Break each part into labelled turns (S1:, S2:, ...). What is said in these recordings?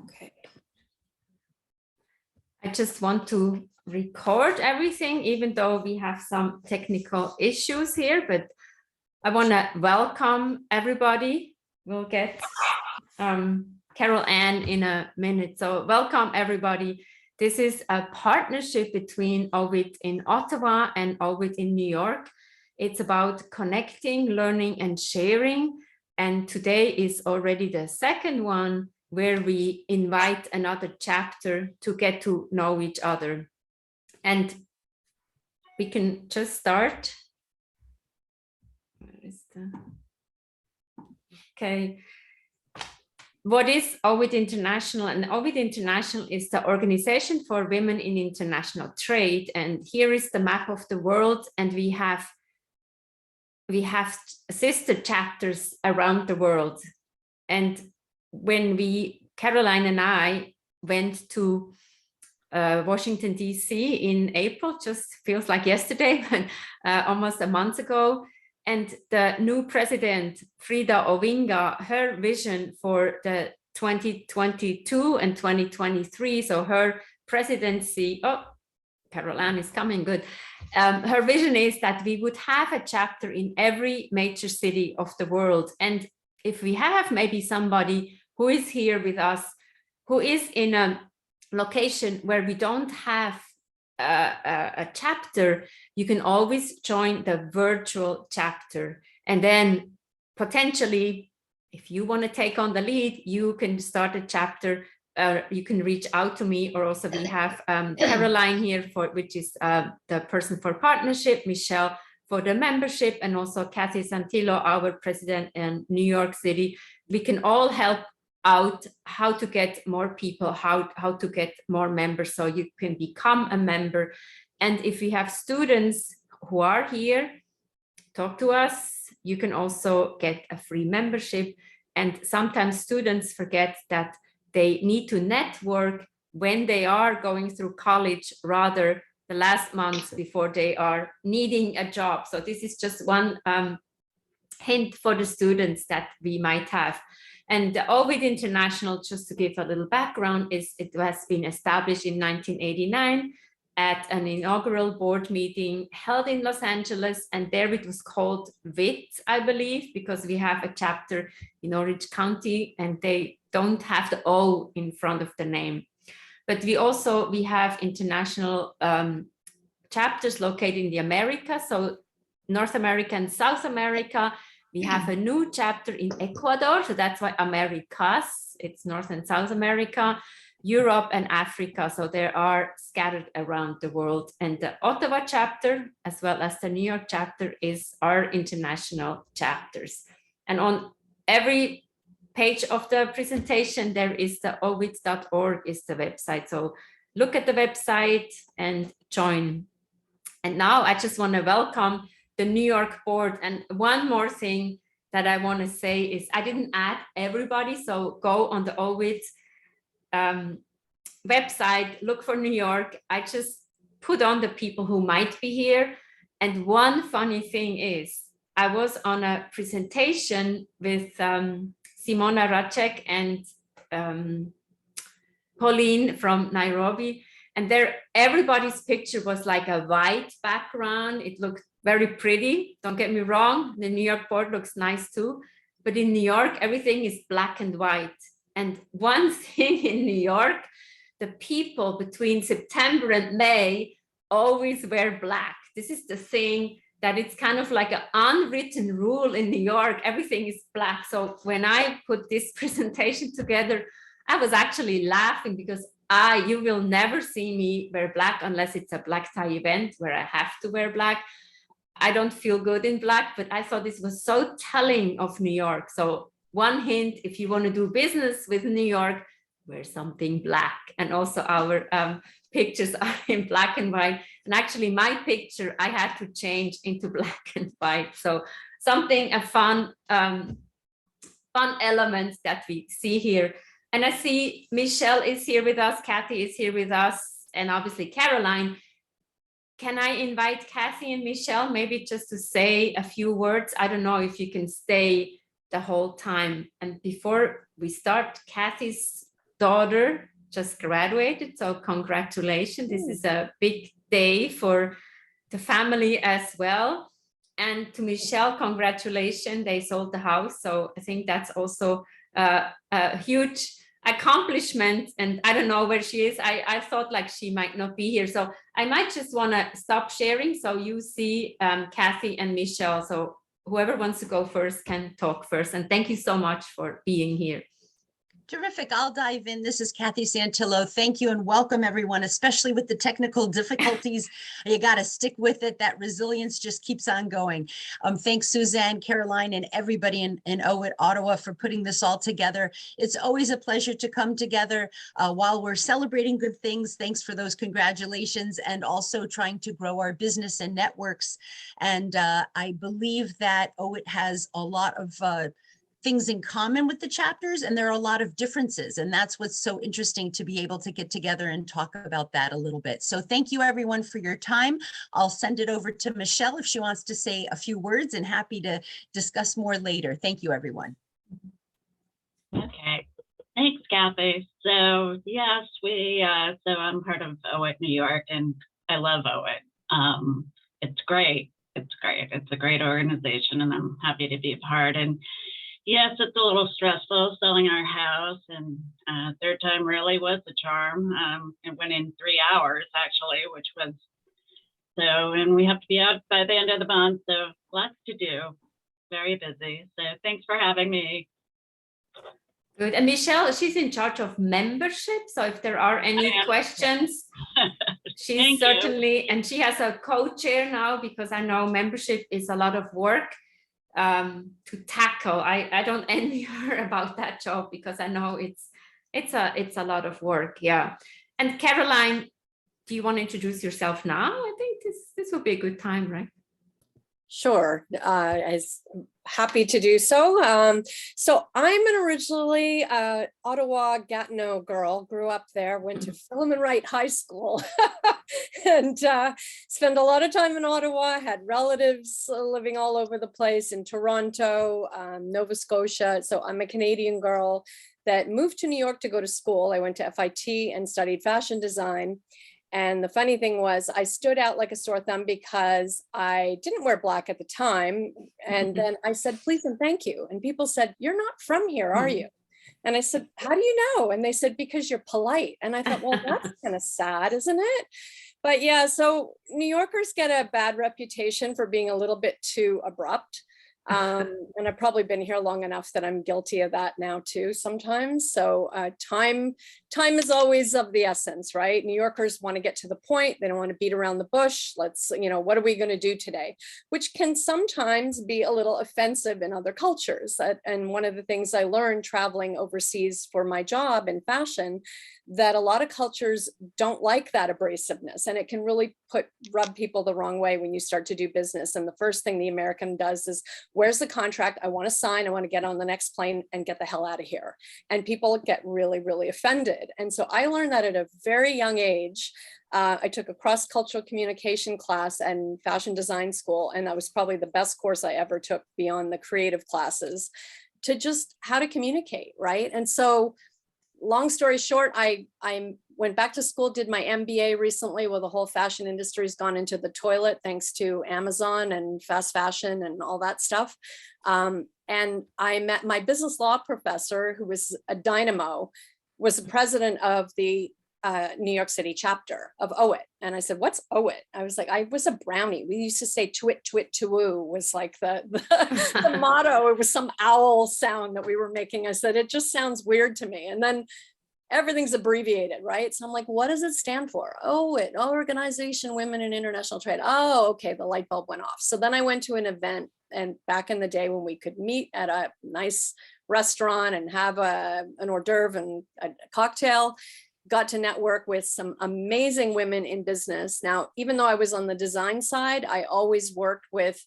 S1: Okay.
S2: I just want to record everything, even though we have some technical issues here, but I want to welcome everybody. We'll get Carol Ann in a minute. So welcome everybody. This is a partnership between OWIT in Ottawa and OWIT in New York. It's about connecting, learning, and sharing. And today is already the second one where we invite another chapter to get to know each other. And we can just start. Where is the... Okay. What is OWIT International? And OWIT International is the Organization for Women in International Trade. And here is the map of the world. And we have sister chapters around the world. And when Caroline and I went to Washington, D.C. in April, just feels like yesterday, but almost a month ago. And the new president, Frida Owinga, her vision for the 2022 and 2023, so her presidency, oh, Caroline is coming, good. Her vision is that we would have a chapter in every major city of the world. And if we have maybe somebody who is here with us, who is in a location where we don't have a chapter, you can always join the virtual chapter. And then potentially, if you want to take on the lead, you can start a chapter. You can reach out to me, or also we have Caroline here, which is the person for partnership, Michelle for the membership, and also Kathy Santillo, our president in New York City. We can all help out how to get more people, how to get more members, so you can become a member. And if we have students who are here, talk to us. You can also get a free membership. And sometimes students forget that they need to network when they are going through college, rather the last month before they are needing a job. So this is just one hint for the students that we might have. And the OWIT International, just to give a little background, it has been established in 1989 at an inaugural board meeting held in Los Angeles. And there it was called WIT, I believe, because we have a chapter in Orange County and they don't have the O in front of the name. But we have international chapters located in the Americas, so North America and South America. We have a new chapter in Ecuador, so that's why Americas, it's North and South America, Europe and Africa, so they are scattered around the world. And the Ottawa chapter, as well as the New York chapter, is our international chapters. And on every page of the presentation, there is the owit.org is the website. So look at the website and join. And now I just want to welcome the New York board. And one more thing that I want to say is I didn't add everybody. So go on the OWIT website, look for New York. I just put on the people who might be here. And one funny thing is I was on a presentation with Simona Racek and Pauline from Nairobi. And there, everybody's picture was like a white background. It looked very pretty. Don't get me wrong. The New York board looks nice too. But in New York, everything is black and white. And one thing in New York, the people between September and May always wear black. This is the thing that it's kind of like an unwritten rule in New York. Everything is black. So when I put this presentation together, I was actually laughing because you will never see me wear black unless it's a black tie event where I have to wear black. I don't feel good in black, but I thought this was so telling of New York. So one hint, if you want to do business with New York, wear something black. And also our pictures are in black and white. And actually my picture, I had to change into black and white. So a fun element that we see here. And I see Michelle is here with us, Kathy is here with us, and obviously Caroline. Can I invite Kathy and Michelle maybe just to say a few words? I don't know if you can stay the whole time. And before we start, Kathy's daughter just graduated, so congratulations. This is a big day for the family as well. And to Michelle, congratulations, they sold the house. So I think that's also a huge accomplishment. And I don't know where she is. I thought like she might not be here. So I might just want to stop sharing. So you see Kathy and Michelle. So whoever wants to go first can talk first. And thank you so much for being here.
S1: Terrific. I'll dive in. This is Kathy Santillo. Thank you and welcome everyone, especially with the technical difficulties. You got to stick with it. That resilience just keeps on going. Thanks, Suzanne, Caroline, and everybody in OWIT Ottawa for putting this all together. It's always a pleasure to come together while we're celebrating good things. Thanks for those congratulations, and also trying to grow our business and networks. And I believe that OWIT has a lot of things in common with the chapters, and there are a lot of differences, and that's what's so interesting, to be able to get together and talk about that a little bit. So thank you everyone for your time. I'll send it over to Michelle if she wants to say a few words, and happy to discuss more later. Thank you everyone.
S3: Okay, thanks Kathy. So yes, so I'm part of OWIT New York, and I love OWIT. It's great. It's great. It's a great organization, and I'm happy to be a part. And yes, it's a little stressful selling our house, and third time really was a charm. It went in 3 hours actually, which was so, and we have to be out by the end of the month, so lots to do, very busy. So thanks for having me.
S2: Good. And Michelle, she's in charge of membership. So if there are any questions, she's certainly, and she has a co-chair now, because I know membership is a lot of work to tackle. I don't envy her about that job, because I know it's a lot of work. Yeah. And Caroline, do you want to introduce yourself now? I think this will be a good time, right?
S4: Sure, I'm happy to do so. So I'm an originally Ottawa Gatineau girl, grew up there, went to Philemon Wright High School, and spent a lot of time in Ottawa, had relatives living all over the place in Toronto, Nova Scotia. So I'm a Canadian girl that moved to New York to go to school. I went to FIT and studied fashion design. And the funny thing was, I stood out like a sore thumb because I didn't wear black at the time. And then I said, please and thank you. And people said, you're not from here, are you? And I said, how do you know? And they said, because you're polite. And I thought, well, that's kind of sad, isn't it? But yeah, so New Yorkers get a bad reputation for being a little bit too abrupt. And I've probably been here long enough that I'm guilty of that now too sometimes. So time is always of the essence, right? New Yorkers want to get to the point. They don't want to beat around the bush. Let's, what are we going to do today? Which can sometimes be a little offensive in other cultures. And one of the things I learned traveling overseas for my job in fashion, that a lot of cultures don't like that abrasiveness, and it can really rub people the wrong way when you start to do business. And the first thing the American does is, where's the contract? I want to sign. I want to get on the next plane and get the hell out of here. And people get really, really offended. And so I learned that at a very young age. I took a cross-cultural communication class and fashion design school, and that was probably the best course I ever took beyond the creative classes, to just how to communicate, right? And so long story short, I went back to school, did my MBA recently. Well, the whole fashion industry has gone into the toilet thanks to Amazon and fast fashion and all that stuff. And I met my business law professor, who was a dynamo, was the president of the New York City chapter of OWIT. And I said, what's OWIT? I was like, I was a brownie. We used to say twit, twit, to-woo was like the motto. It was some owl sound that we were making. I said, it just sounds weird to me. And then everything's abbreviated, right? So I'm like, what does it stand for? OWIT, Organization Women in International Trade. Oh, okay, the light bulb went off. So then I went to an event, and back in the day when we could meet at a nice restaurant and have an hors d'oeuvre and a cocktail, got to network with some amazing women in business. Now, even though I was on the design side, I always worked with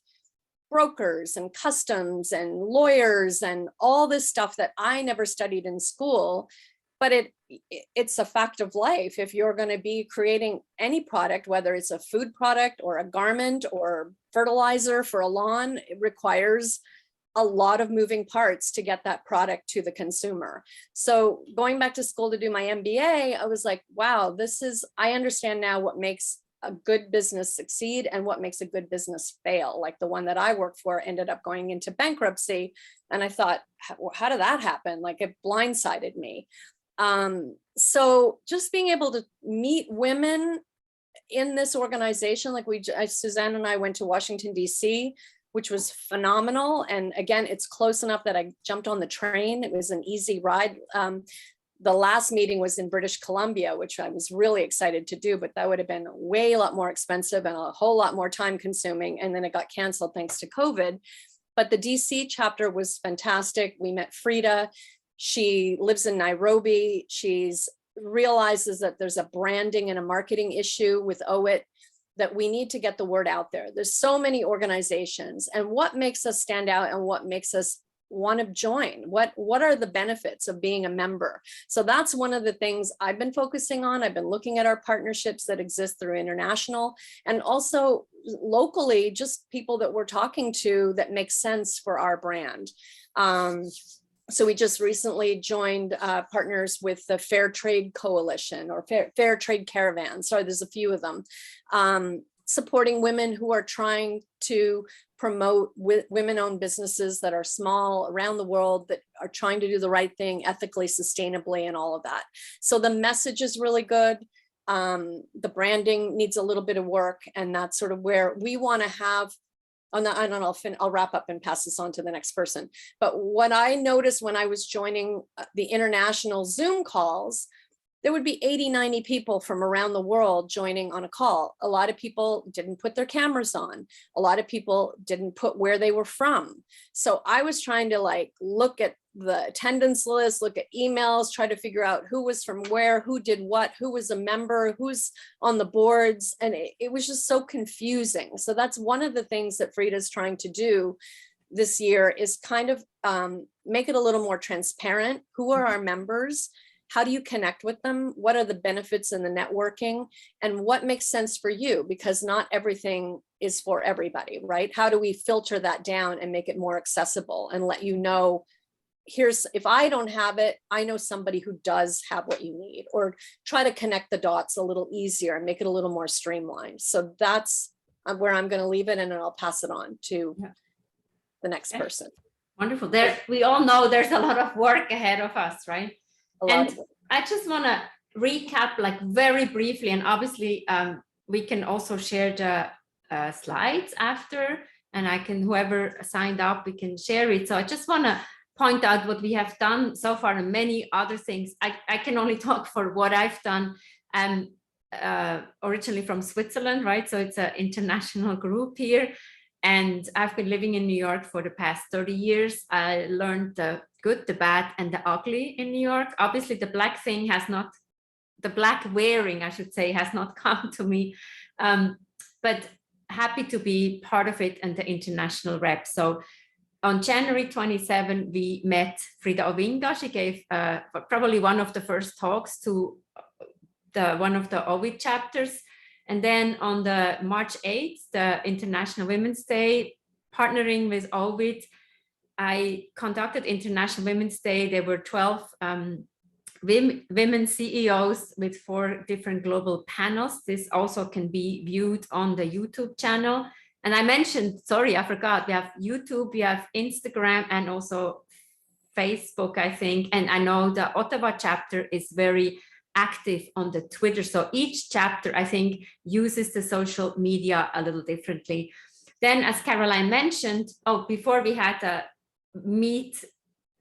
S4: brokers and customs and lawyers and all this stuff that I never studied in school. But it's a fact of life. If you're going to be creating any product, whether it's a food product or a garment or fertilizer for a lawn, it requires a lot of moving parts to get that product to the consumer. So going back to school to do my MBA, I was like, wow, I understand now what makes a good business succeed and what makes a good business fail. Like the one that I worked for ended up going into bankruptcy. And I thought, how did that happen? Like it blindsided me. So just being able to meet women in this organization, like Suzanne and I went to Washington, DC, which was phenomenal. And again, it's close enough that I jumped on the train. It was an easy ride. The last meeting was in British Columbia, which I was really excited to do, but that would have been a lot more expensive and a whole lot more time consuming. And then it got canceled thanks to COVID. But the DC chapter was fantastic. We met Frida. She lives in Nairobi. She's realizes that there's a branding and a marketing issue with OWIT, that we need to get the word out there. There's so many organizations, and what makes us stand out and what makes us want to join? What are the benefits of being a member? So that's one of the things I've been focusing on. I've been looking at our partnerships that exist through international and also locally, just people that we're talking to that make sense for our brand. So we just recently joined partners with the Fair Trade Coalition or Fair Trade Caravan. Sorry, there's a few of them. Supporting women who are trying to promote women-owned businesses that are small around the world, that are trying to do the right thing ethically, sustainably, and all of that. So the message is really good. The branding needs a little bit of work, and that's sort of where we want to have. I'll wrap up and pass this on to the next person. But what I noticed when I was joining the international Zoom calls, there would be 80, 90 people from around the world joining on a call. A lot of people didn't put their cameras on. A lot of people didn't put where they were from. So I was trying to look at the attendance list, look at emails, try to figure out who was from where, who did what, who was a member, who's on the boards. And it was just so confusing. So that's one of the things that Frida's trying to do this year is kind of make it a little more transparent. Who are our members? How do you connect with them? What are the benefits in the networking? And what makes sense for you? Because not everything is for everybody, right? How do we filter that down and make it more accessible and let you know, if I don't have it, I know somebody who does have what you need, or try to connect the dots a little easier and make it a little more streamlined. So that's where I'm going to leave it, and then I'll pass it on to the next person.
S2: Wonderful. We all know there's a lot of work ahead of us, right? And I just want to recap very briefly, and obviously we can also share the slides after, and whoever signed up, we can share it. So I just want to point out what we have done so far and many other things. I can only talk for what I've done. I'm originally from Switzerland, right? So it's an international group here. And I've been living in New York for the past 30 years. I learned the good, the bad, and the ugly in New York. Obviously, the black wearing, I should say, has not come to me. But happy to be part of it and the international rep. So on January 27, we met Frida Ovinga. She gave probably one of the first talks to one of the OWIT chapters. And then on the March 8th, the International Women's Day, partnering with OWIT, I conducted International Women's Day. There were 12 women CEOs with 4 different global panels. This also can be viewed on the YouTube channel. And I mentioned, sorry, I forgot, we have YouTube, we have Instagram, and also Facebook, I think. And I know the Ottawa chapter is very active on the Twitter. So each chapter, I think, uses the social media a little differently. Then, as Caroline mentioned, before we had a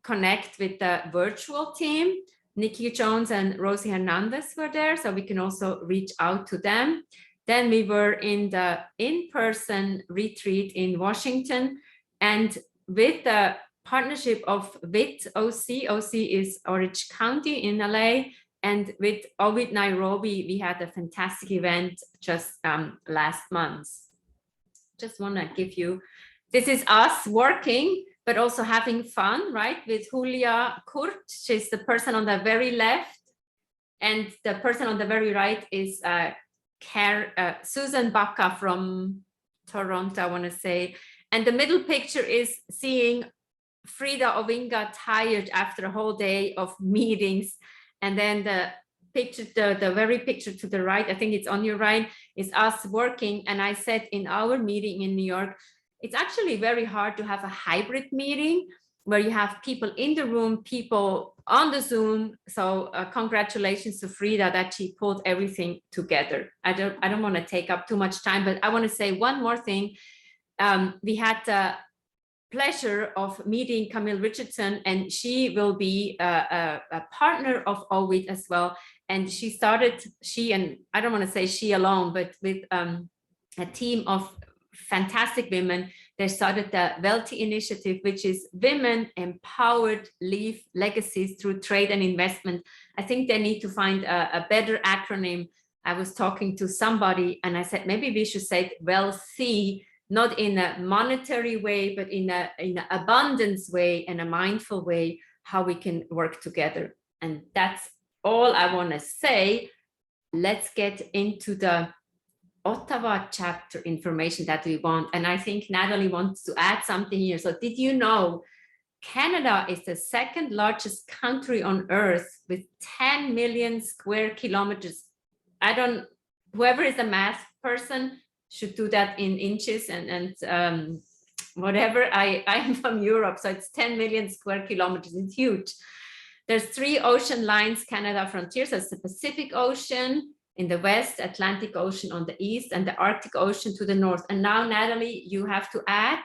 S2: connect with the virtual team, Nikki Jones and Rosie Hernandez were there, so we can also reach out to them. Then we were in the in-person retreat in Washington, and with the partnership of WIT OC is Orange County in LA, and with OWIT Nairobi, we had a fantastic event just last month. Just want to give you, this is us working, but also having fun, right? With Julia Kurt, she's the person on the very left, and the person on the very right is Susan Baca from Toronto, I want to say. And the middle picture is seeing Frida Ovinga tired after a whole day of meetings. And then the picture, the very picture to the right, I think it's on your right, is us working. And I said in our meeting in New York, it's actually very hard to have a hybrid meeting where you have people in the room, people on the Zoom. So congratulations to Frida that she pulled everything together. I don't want to take up too much time, but I want to say one more thing. We had the pleasure of meeting Camille Richardson, and she will be a partner of OWIT as well. And she and I don't want to say she alone, but with a team of fantastic women, they started the Wealthy Initiative, which is Women Empowered Leave Legacies Through Trade and Investment. I think they need to find a better acronym. I was talking to somebody and I said, maybe we should say wealthy, not in a monetary way, but in an abundance way and a mindful way, how we can work together. And that's all I want to say. Let's get into the Ottawa chapter information that we want. And I think Natalie wants to add something here. So did you know Canada is the second largest country on earth with 10 million square kilometers? Whoever is a math person should do that in inches and whatever. I'm from Europe, so it's 10 million square kilometers. It's huge. There's 3 ocean lines, Canada frontiers. That's the Pacific Ocean in the west, Atlantic Ocean on the east, and the Arctic Ocean to the north. And now, Natalie, you have to add.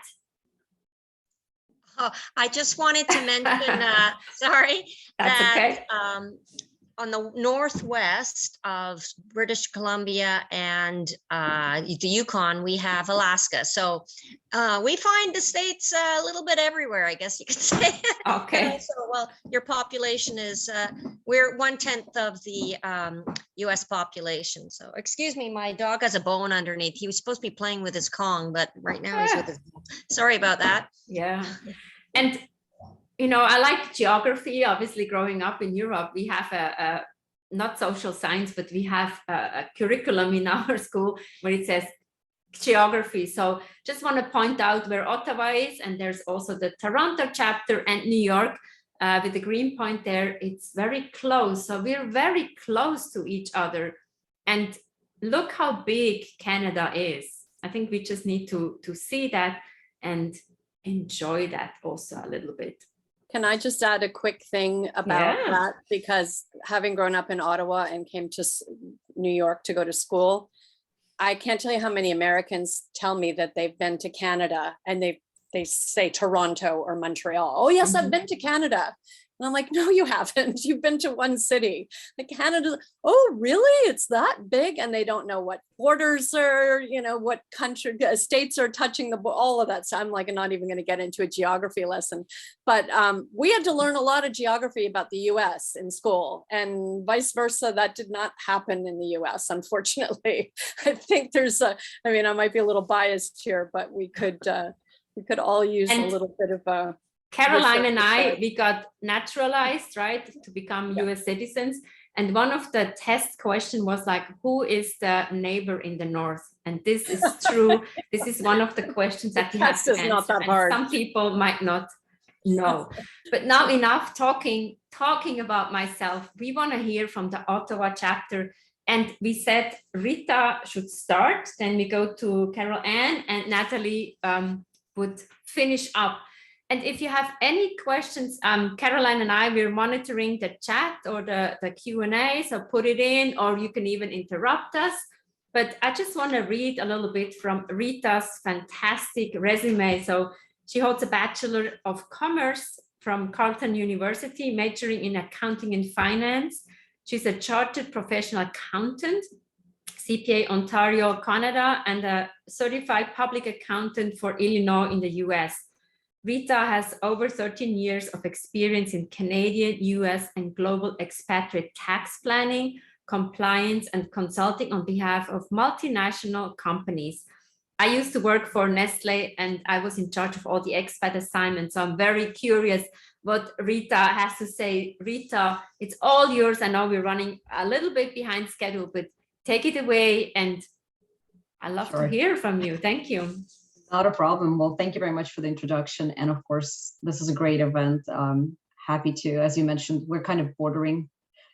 S5: Oh, I just wanted to mention, sorry,
S2: That's
S5: that
S2: okay.
S5: On the northwest of British Columbia and the Yukon, we have Alaska. So we find the states a little bit everywhere, I guess you could say.
S2: Okay.
S5: Also, well, your population is, we're 1/10 of the US population. So excuse me, my dog has a bone underneath. He was supposed to be playing with his Kong, but right now he's with his bone. Sorry about that.
S2: Yeah. And you know, I like geography. Obviously, growing up in Europe, we have a not social science, but we have a curriculum in our school where it says geography. So just want to point out where Ottawa is, and there's also the Toronto chapter and New York with the green point there. It's very close. So we're very close to each other. And look how big Canada is. I think we just need to see that and enjoy that also a little bit.
S4: Can I just add a quick thing about that? Because having grown up in Ottawa and came to New York to go to school, I can't tell you how many Americans tell me that they've been to Canada and they say Toronto or Montreal. Oh yes, I've been to Canada. And I'm like, no, you haven't. You've been to one city. Like Canada, oh, really? It's that big? And they don't know what borders are, you know, what country, states are touching all of that. So I'm like, I'm not even going to get into a geography lesson. But we had to learn a lot of geography about the US in school, and vice versa. That did not happen in the US, unfortunately. I think there's I might be a little biased here, but we could all use a little bit of a
S2: Caroline and I, we got naturalized, right, to become US citizens. And one of the test question was like, who is the neighbor in the north? And this is true. This is one of the questions that you have to answer.
S4: Not that hard.
S2: Some people might not know. But now enough talking about myself. We want to hear from the Ottawa chapter. And we said Rita should start. Then we go to Carol Ann, and Natalie would finish up. And if you have any questions, Caroline and I, we're monitoring the chat or the Q&A, so put it in, or you can even interrupt us. But I just want to read a little bit from Rita's fantastic resume. So she holds a Bachelor of Commerce from Carleton University, majoring in accounting and finance. She's a chartered professional accountant, CPA Ontario, Canada, and a certified public accountant for Illinois in the US. Rita has over 13 years of experience in Canadian, US, and global expatriate tax planning, compliance, and consulting on behalf of multinational companies. I used to work for Nestle, and I was in charge of all the expat assignments. So I'm very curious what Rita has to say. Rita, it's all yours. I know we're running a little bit behind schedule, but take it away. And I love to hear from you. Thank you.
S6: Not a problem. Well, thank you very much for the introduction. And of course, this is a great event. Happy to, as you mentioned, we're kind of bordering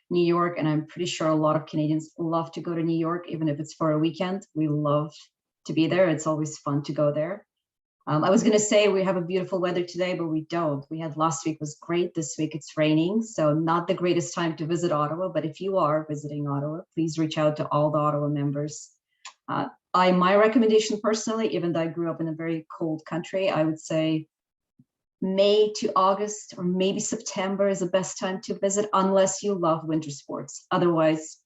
S6: New York, and I'm pretty sure a lot of Canadians love to go to New York, even if it's for a weekend. We love to be there. It's always fun to go there. I was going to say we have a beautiful weather today, but we don't. We had last week was great. This week it's raining, so not the greatest time to visit Ottawa. But if you are visiting Ottawa, please reach out to all the Ottawa members. My recommendation personally, even though I grew up in a very cold country, I would say May to August or maybe September is the best time to visit, unless you love winter sports. Otherwise,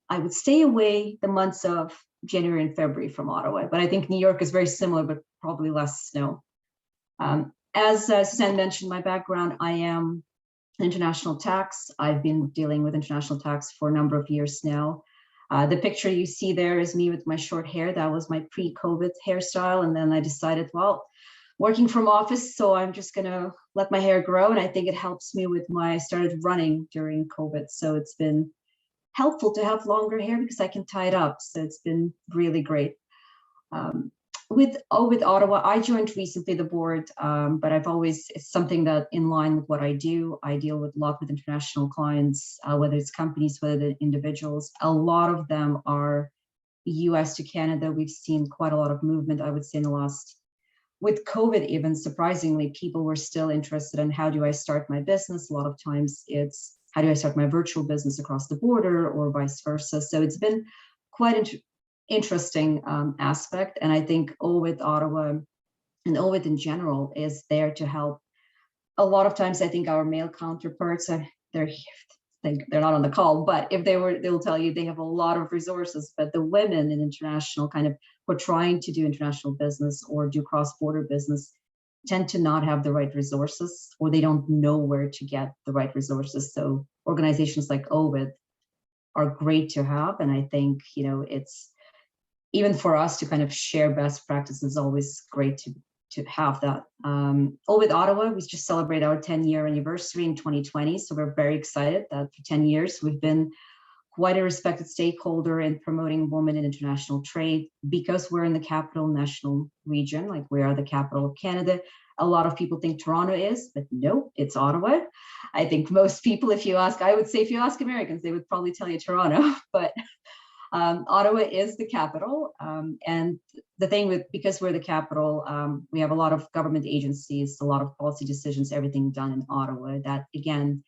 S6: I would stay away the months of January and February from Ottawa. But I think New York is very similar, but probably less snow. As Suzanne mentioned, my background, I am international tax. I've been dealing with international tax for a number of years now. The picture you see there is me with my short hair. That was my pre-COVID hairstyle. And then I decided, well, working from office, so I'm just gonna let my hair grow. And I think it helps me with I started running during COVID. So it's been helpful to have longer hair because I can tie it up. So it's been really great. With OWIT Ottawa, I joined recently the board, but it's something that in line with what I do. I deal with a lot with international clients, whether it's companies, whether they're individuals. A lot of them are US to Canada. We've seen quite a lot of movement, I would say, in the last, with COVID even, surprisingly, people were still interested in how do I start my business? A lot of times it's how do I start my virtual business across the border or vice versa. So it's been quite interesting aspect. And I think OWIT Ottawa and OWIT in general is there to help. A lot of times I think our male counterparts, they're not on the call, but if they were, they'll tell you they have a lot of resources, but the women in international kind of who are trying to do international business or do cross-border business tend to not have the right resources, or they don't know where to get the right resources. So organizations like OWIT are great to have. And I think, it's even for us to kind of share best practices, always great to have that. OWIT Ottawa, we just celebrate our 10-year anniversary in 2020. So we're very excited that for 10 years, we've been quite a respected stakeholder in promoting women in international trade, because we're in the capital national region, like we are the capital of Canada. A lot of people think Toronto is, but no, it's Ottawa. I think most people, if you ask Americans, they would probably tell you Toronto, but Ottawa is the capital. And the thing because we're the capital, we have a lot of government agencies, a lot of policy decisions, everything done in Ottawa. That again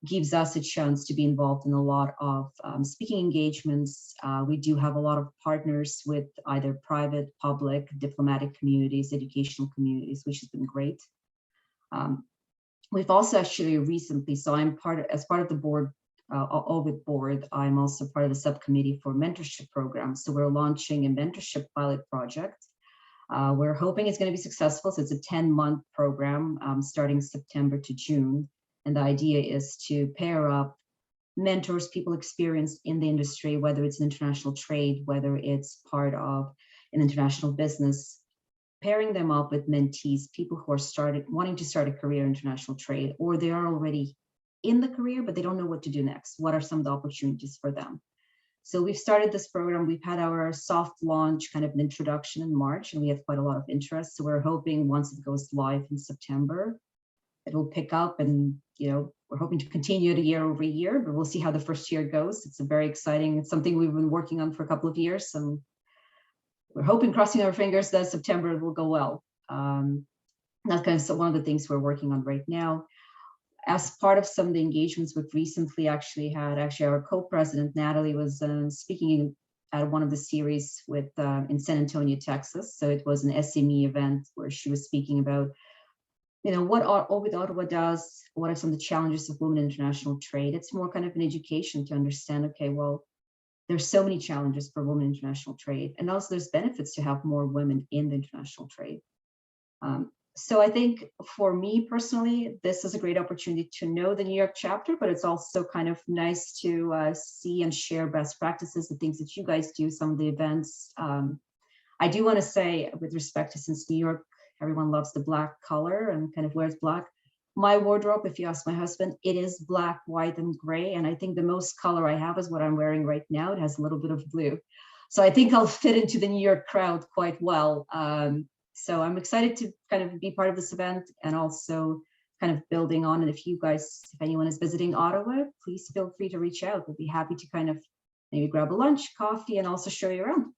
S6: gives us a chance to be involved in a lot of speaking engagements. We do have a lot of partners with either private, public, diplomatic communities, educational communities, which has been great. We've also actually recently, so as part of the board, OWIT board, I'm also part of the subcommittee for Mentorship Program. So we're launching a mentorship pilot project. We're hoping it's going to be successful. So it's a 10-month program starting September to June. And the idea is to pair up mentors, people experienced in the industry, whether it's international trade, whether it's part of an international business, pairing them up with mentees, people who are wanting to start a career in international trade, or they are already in the career, but they don't know what to do next. What are some of the opportunities for them? So we've started this program. We've had our soft launch, kind of an introduction in March, and we have quite a lot of interest. So we're hoping once it goes live in September, it will pick up, and we're hoping to continue it year over year, but we'll see how the first year goes. It's it's something we've been working on for a couple of years, and we're hoping, crossing our fingers, that September will go well. That's kind of one of the things we're working on right now. As part of some of the engagements we've recently had our co-president, Natalie, was speaking at one of the series in San Antonio, Texas. So it was an SME event where she was speaking about what OWIT Ottawa does, what are some of the challenges of women in international trade. It's more kind of an education to understand, okay, well, there's so many challenges for women in international trade. And also there's benefits to have more women in the international trade. So I think for me personally, this is a great opportunity to know the New York chapter, but it's also kind of nice to see and share best practices, the things that you guys do, some of the events. I do want to say, with respect to, since New York, everyone loves the black color and kind of wears black. My wardrobe, if you ask my husband, it is black, white, and gray. And I think the most color I have is what I'm wearing right now. It has a little bit of blue. So I think I'll fit into the New York crowd quite well. So I'm excited to kind of be part of this event and also kind of building on it. If anyone is visiting Ottawa, please feel free to reach out. We'll be happy to kind of maybe grab a lunch, coffee, and also show you around.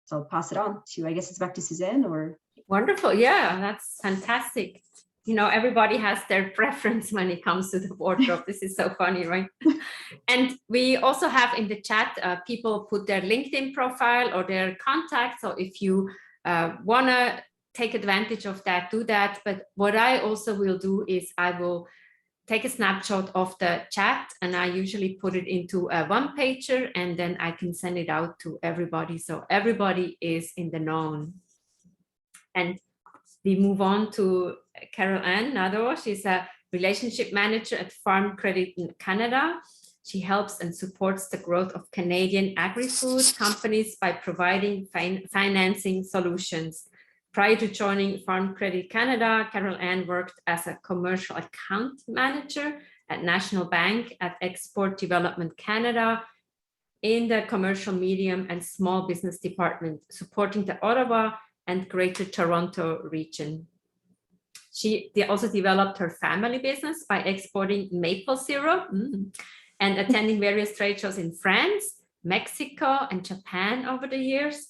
S6: So I'll pass it on to, I guess it's back to Suzanne or.
S2: Wonderful. Yeah, that's fantastic. You know, everybody has their preference when it comes to the wardrobe. This is so funny, right? And we also have in the chat, people put their LinkedIn profile or their contact. So if you want to take advantage of that, do that. But what I also will do is I will take a snapshot of the chat and I usually put it into a one-pager and then I can send it out to everybody. So everybody is in the know. And we move on to Carol Ann Nadeau. She's a relationship manager at Farm Credit in Canada. She helps and supports the growth of Canadian agri-food companies by providing financing solutions. Prior to joining Farm Credit Canada, Carol Ann worked as a commercial account manager at National Bank at Export Development Canada in the commercial, medium and small business department, supporting the Ottawa and Greater Toronto region. She also developed her family business by exporting maple syrup and attending various trade shows in France, Mexico, and Japan over the years.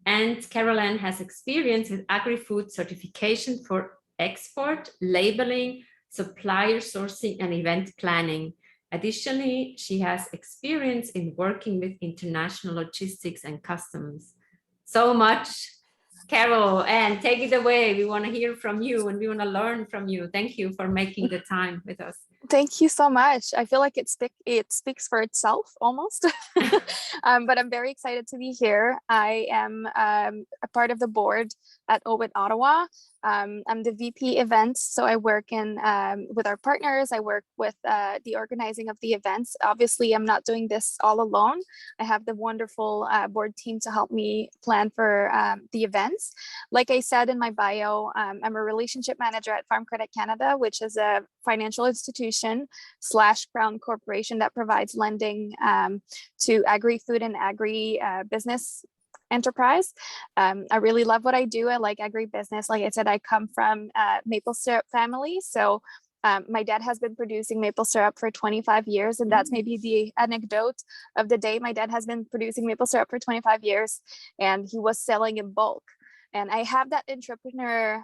S2: And Carol Ann has experience with agri-food certification for export, labeling, supplier sourcing, and event planning. Additionally, she has experience in working with international logistics and customs. So much, Carol Ann, take it away. We want to hear from you and we want to learn from you. Thank you for making the time with us.
S7: Thank you so much. I feel like it speaks for itself almost, but I'm very excited to be here. I am a part of the board at OWIT Ottawa. I'm the VP events, so I work with our partners. I work with the organizing of the events. Obviously, I'm not doing this all alone. I have the wonderful board team to help me plan for the events. Like I said in my bio, I'm a relationship manager at Farm Credit Canada, which is a financial institution / Crown corporation that provides lending to agri-food and agri business enterprise. I really love what I do. I like agribusiness. Like I said, I come from a maple syrup family. So my dad has been producing maple syrup for 25 years. And that's maybe the anecdote of the day. My dad has been producing maple syrup for 25 years and he was selling in bulk. And I have that entrepreneur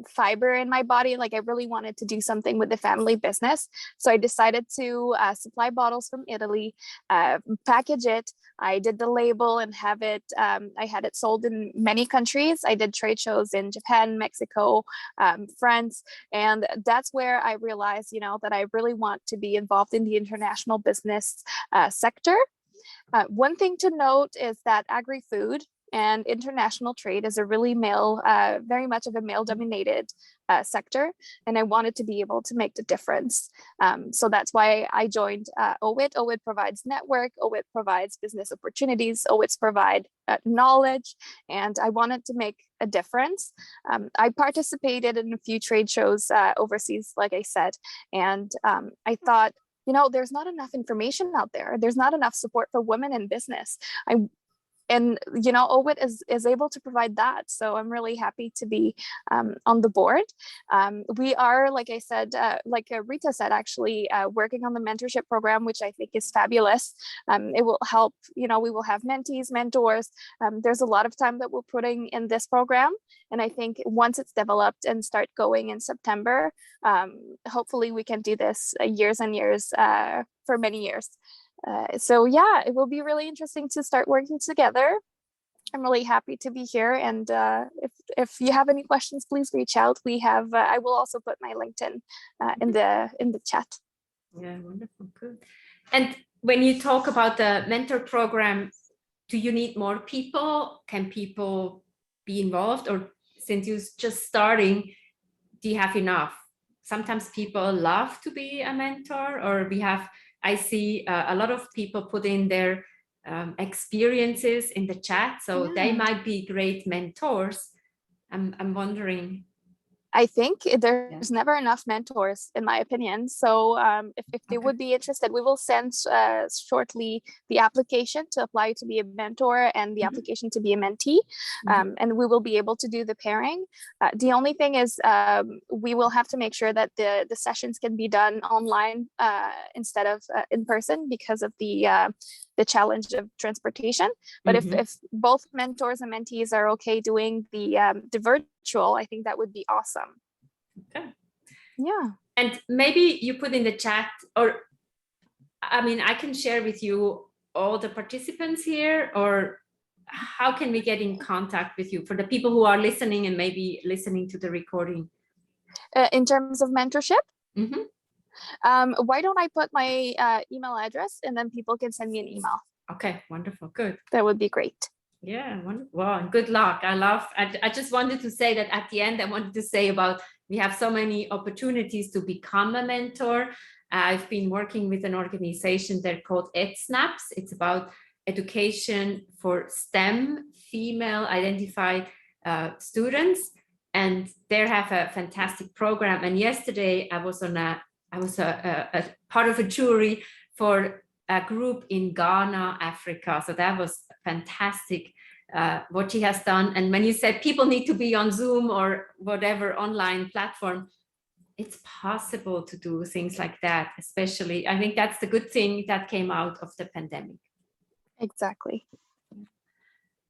S7: fiber in my body. Like I really wanted to do something with the family business. So I decided to supply bottles from Italy, package it. I did the label and have it, I had it sold in many countries. I did trade shows in Japan, Mexico, France. And that's where I realized, that I really want to be involved in the international business sector. One thing to note is that agri-food and international trade is a really very much of a male-dominated sector, and I wanted to be able to make the difference. So that's why I joined OWIT. OWIT provides network, OWIT provides business opportunities, OWITs provide knowledge, and I wanted to make a difference. I participated in a few trade shows overseas, like I said, and I thought, there's not enough information out there. There's not enough support for women in business. OWIT is able to provide that. So I'm really happy to be on the board. We are, like I said, like Rita said, actually working on the mentorship program, which I think is fabulous. It will help, we will have mentees, mentors. There's a lot of time that we're putting in this program. And I think once it's developed and start going in September, hopefully we can do this years and years for many years. So yeah, it will be really interesting to start working together. I'm really happy to be here. And if you have any questions, please reach out. We have, I will also put my LinkedIn in the chat.
S2: Yeah, wonderful, good. And when you talk about the mentor program, do you need more people? Can people be involved? Or since you're just starting, do you have enough? Sometimes people love to be a mentor, or I see a lot of people put in their experiences in the chat, so they might be great mentors. I'm wondering.
S7: I think there's never enough mentors, in my opinion. So if they would be interested, we will send shortly the application to apply to be a mentor and the application to be a mentee, and we will be able to do the pairing. The only thing is we will have to make sure that the sessions can be done online instead of in person because of the challenge of transportation. But if both mentors and mentees are okay doing the virtual, I think that would be awesome.
S2: Okay.
S7: Yeah.
S2: And maybe you put in the chat, or I mean, I can share with you all the participants here, or how can we get in contact with you for the people who are listening and maybe listening to the recording?
S7: In terms of mentorship? Why don't I put my email address and then people can send me an email?
S2: Okay, wonderful, good.
S7: That would be great.
S2: Yeah, wonderful. Well, and good luck. I just wanted to say that at the end, I wanted to say about, we have so many opportunities to become a mentor. I've been working with an organization, they're called EdSnaps. It's about education for STEM, female identified students. And they have a fantastic program. And yesterday I was a part of a jury for a group in Ghana, Africa. So that was fantastic, what she has done. And when you said people need to be on Zoom or whatever online platform, it's possible to do things like that, especially. I think that's the good thing that came out of the pandemic.
S7: Exactly.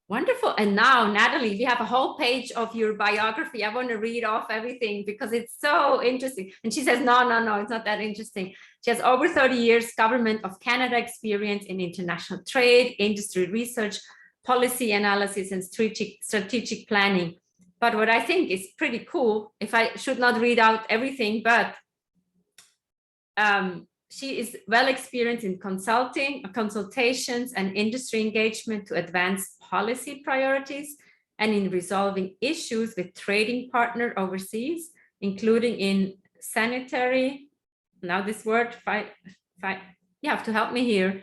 S2: Wonderful. And now, Natalie, we have a whole page of your biography. I want to read off everything because it's so interesting. And she says, no, it's not that interesting. She has over 30 years Government of Canada experience in international trade, industry research, policy analysis, and strategic planning. But what I think is pretty cool, if I should not read out everything, but she is well experienced in consultations and industry engagement to advance policy priorities and in resolving issues with trading partner overseas, including in sanitary, now this word, you have to help me here,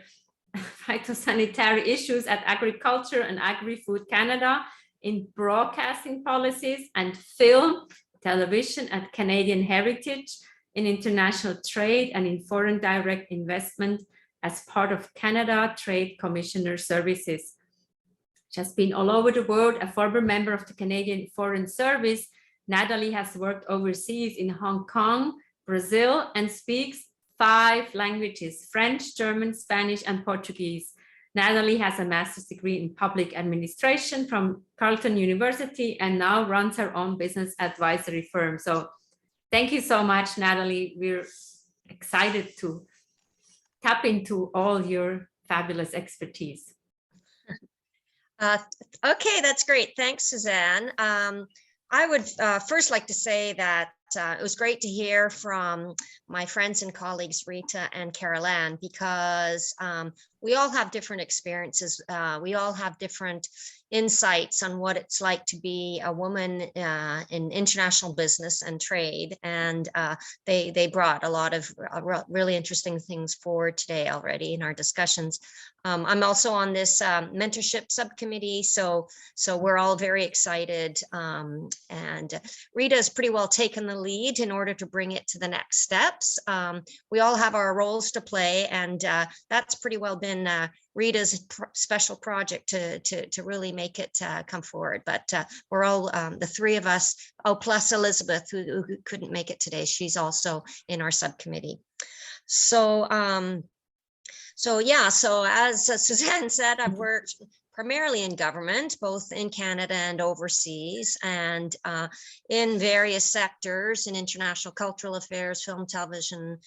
S2: phytosanitary issues at Agriculture and Agri-Food Canada, in broadcasting policies and film, television at Canadian Heritage, in international trade and in foreign direct investment as part of Canada Trade Commissioner Services. She has been all over the world, a former member of the Canadian Foreign Service. Natalie has worked overseas in Hong Kong, Brazil, and speaks 5 languages: French, German, Spanish, and Portuguese. Natalie has a master's degree in public administration from Carleton University and now runs her own business advisory firm. So thank you so much, Natalie. We're excited to tap into all your fabulous expertise.
S5: Okay, that's great. Thanks, Suzanne. I would first like to say that it was great to hear from my friends and colleagues, Rita and Caravan, because we all have different experiences. We all have different insights on what it's like to be a woman in international business and trade. And they brought a lot of really interesting things forward today already in our discussions. I'm also on this mentorship subcommittee, so we're all very excited. And Rita has pretty well taken the lead in order to bring it to the next steps. We all have our roles to play, and that's pretty well been Rita's special project to really make it come forward. But we're all, the 3 of us, plus Elizabeth, who couldn't make it today. She's also in our subcommittee. So as Suzanne said, I've worked primarily in government, both in Canada and overseas, and in various sectors in international cultural affairs, film, television,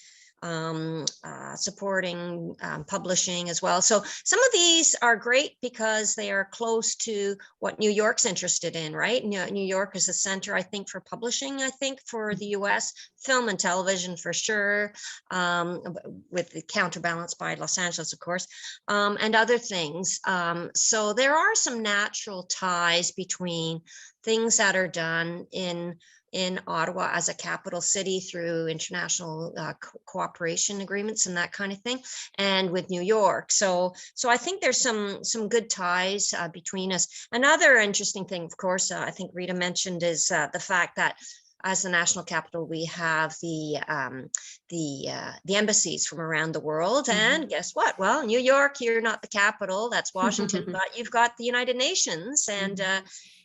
S5: supporting publishing as well. So some of these are great because they are close to what New York's interested in, right? New York is a center, I think, for publishing, I think, for the US, film and television for sure, with the counterbalanced by Los Angeles, of course, and other things. So there are some natural ties between things that are done in Ottawa as a capital city through international cooperation agreements and that kind of thing, and with New York. So I think there's some good ties between us. Another interesting thing, of course, I think Rita mentioned is the fact that as the national capital, we have the embassies from around the world. And guess what? Well, New York, you're not the capital. That's Washington, but you've got the United Nations, and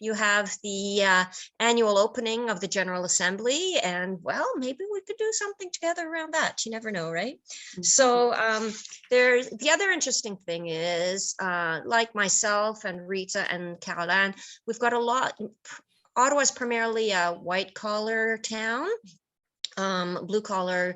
S5: you have the annual opening of the General Assembly. And well, maybe we could do something together around that. You never know, right? So there's the other interesting thing is, like myself and Rita and Caroline, we've got a lot. Ottawa's primarily a white collar town. Blue collar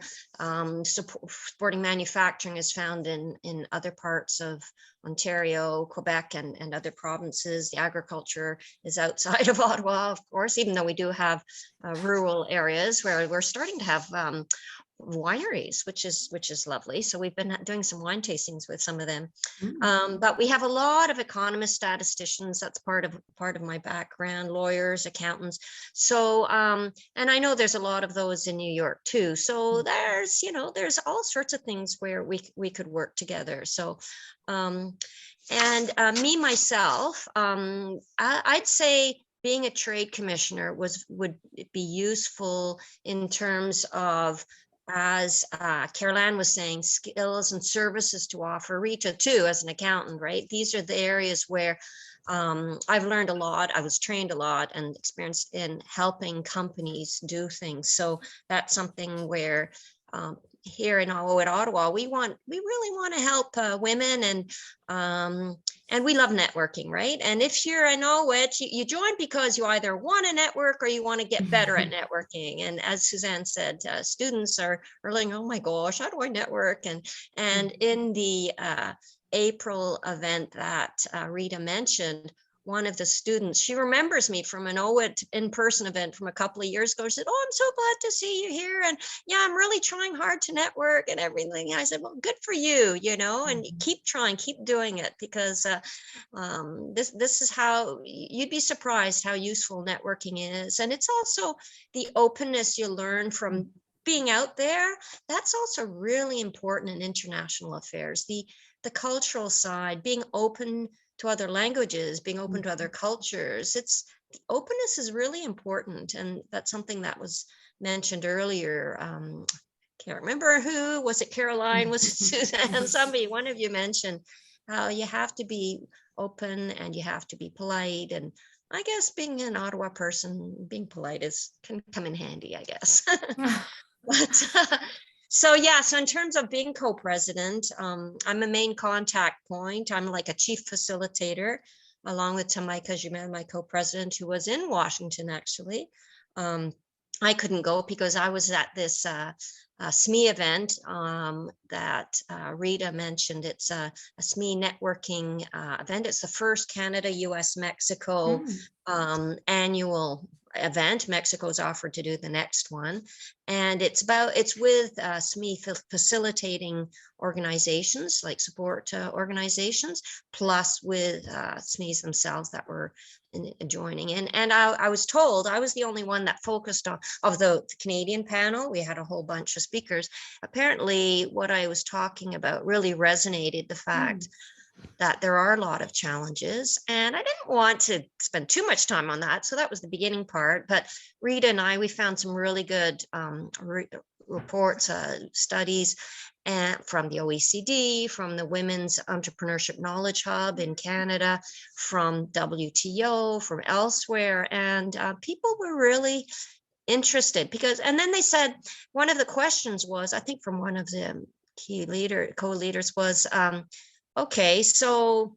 S5: supporting manufacturing is found in other parts of Ontario, Quebec, and other provinces. The agriculture is outside of Ottawa, of course, even though we do have rural areas where we're starting to have wineries, which is lovely. So we've been doing some wine tastings with some of them. But we have a lot of economists, statisticians. That's part of my background, lawyers, accountants. So and I know there's a lot of those in New York too. So there's all sorts of things where we could work together. So and me myself, I'd say being a trade commissioner would be useful in terms of, as Caroline was saying, skills and services to offer. Rita too, as an accountant, right? These are the areas where I've learned a lot. I was trained a lot and experienced in helping companies do things. So that's something where here in OWIT Ottawa, we really want to help women, and we love networking, right? And if you're in OWIT, you join because you either want to network or you want to get better at networking. And as Suzanne said, students are like, oh my gosh, how do I network? And in the April event that Rita mentioned, one of the students, she remembers me from an OWIT in-person event from a couple of years ago. She said, oh, I'm so glad to see you here. And yeah, I'm really trying hard to network and everything. And I said, well, good for you, and keep trying, keep doing it, because this is how you'd be surprised how useful networking is. And it's also the openness you learn from being out there. That's also really important in international affairs. The cultural side, being open to other languages, being open to other cultures. Openness is really important. And that's something that was mentioned earlier. Can't remember who, was it Caroline, was it Suzanne? Somebody, one of you mentioned how you have to be open and you have to be polite. And I guess being an Ottawa person, being polite can come in handy, I guess. But so yeah, so in terms of being co-president, I'm a main contact point. I'm like a chief facilitator, along with Tamika Jumel, my co-president, who was in Washington, actually. I couldn't go because I was at this SME event that Rita mentioned. It's a SME networking event. It's the first Canada, US, Mexico annual event. Mexico's offered to do the next one, and it's with SME facilitating organizations, like support organizations, plus with SMEs themselves that were joining in. And I was told I was the only one that focused on, of the Canadian panel. We had a whole bunch of speakers. Apparently what I was talking about really resonated, the fact that there are a lot of challenges, and I didn't want to spend too much time on that. So that was the beginning part. But Rita and we found some really good reports, studies, and from the OECD, from the Women's Entrepreneurship Knowledge Hub in Canada, from WTO, from elsewhere. And people were really interested because, and then they said, one of the questions was, I think from one of the key co-leaders was, okay, so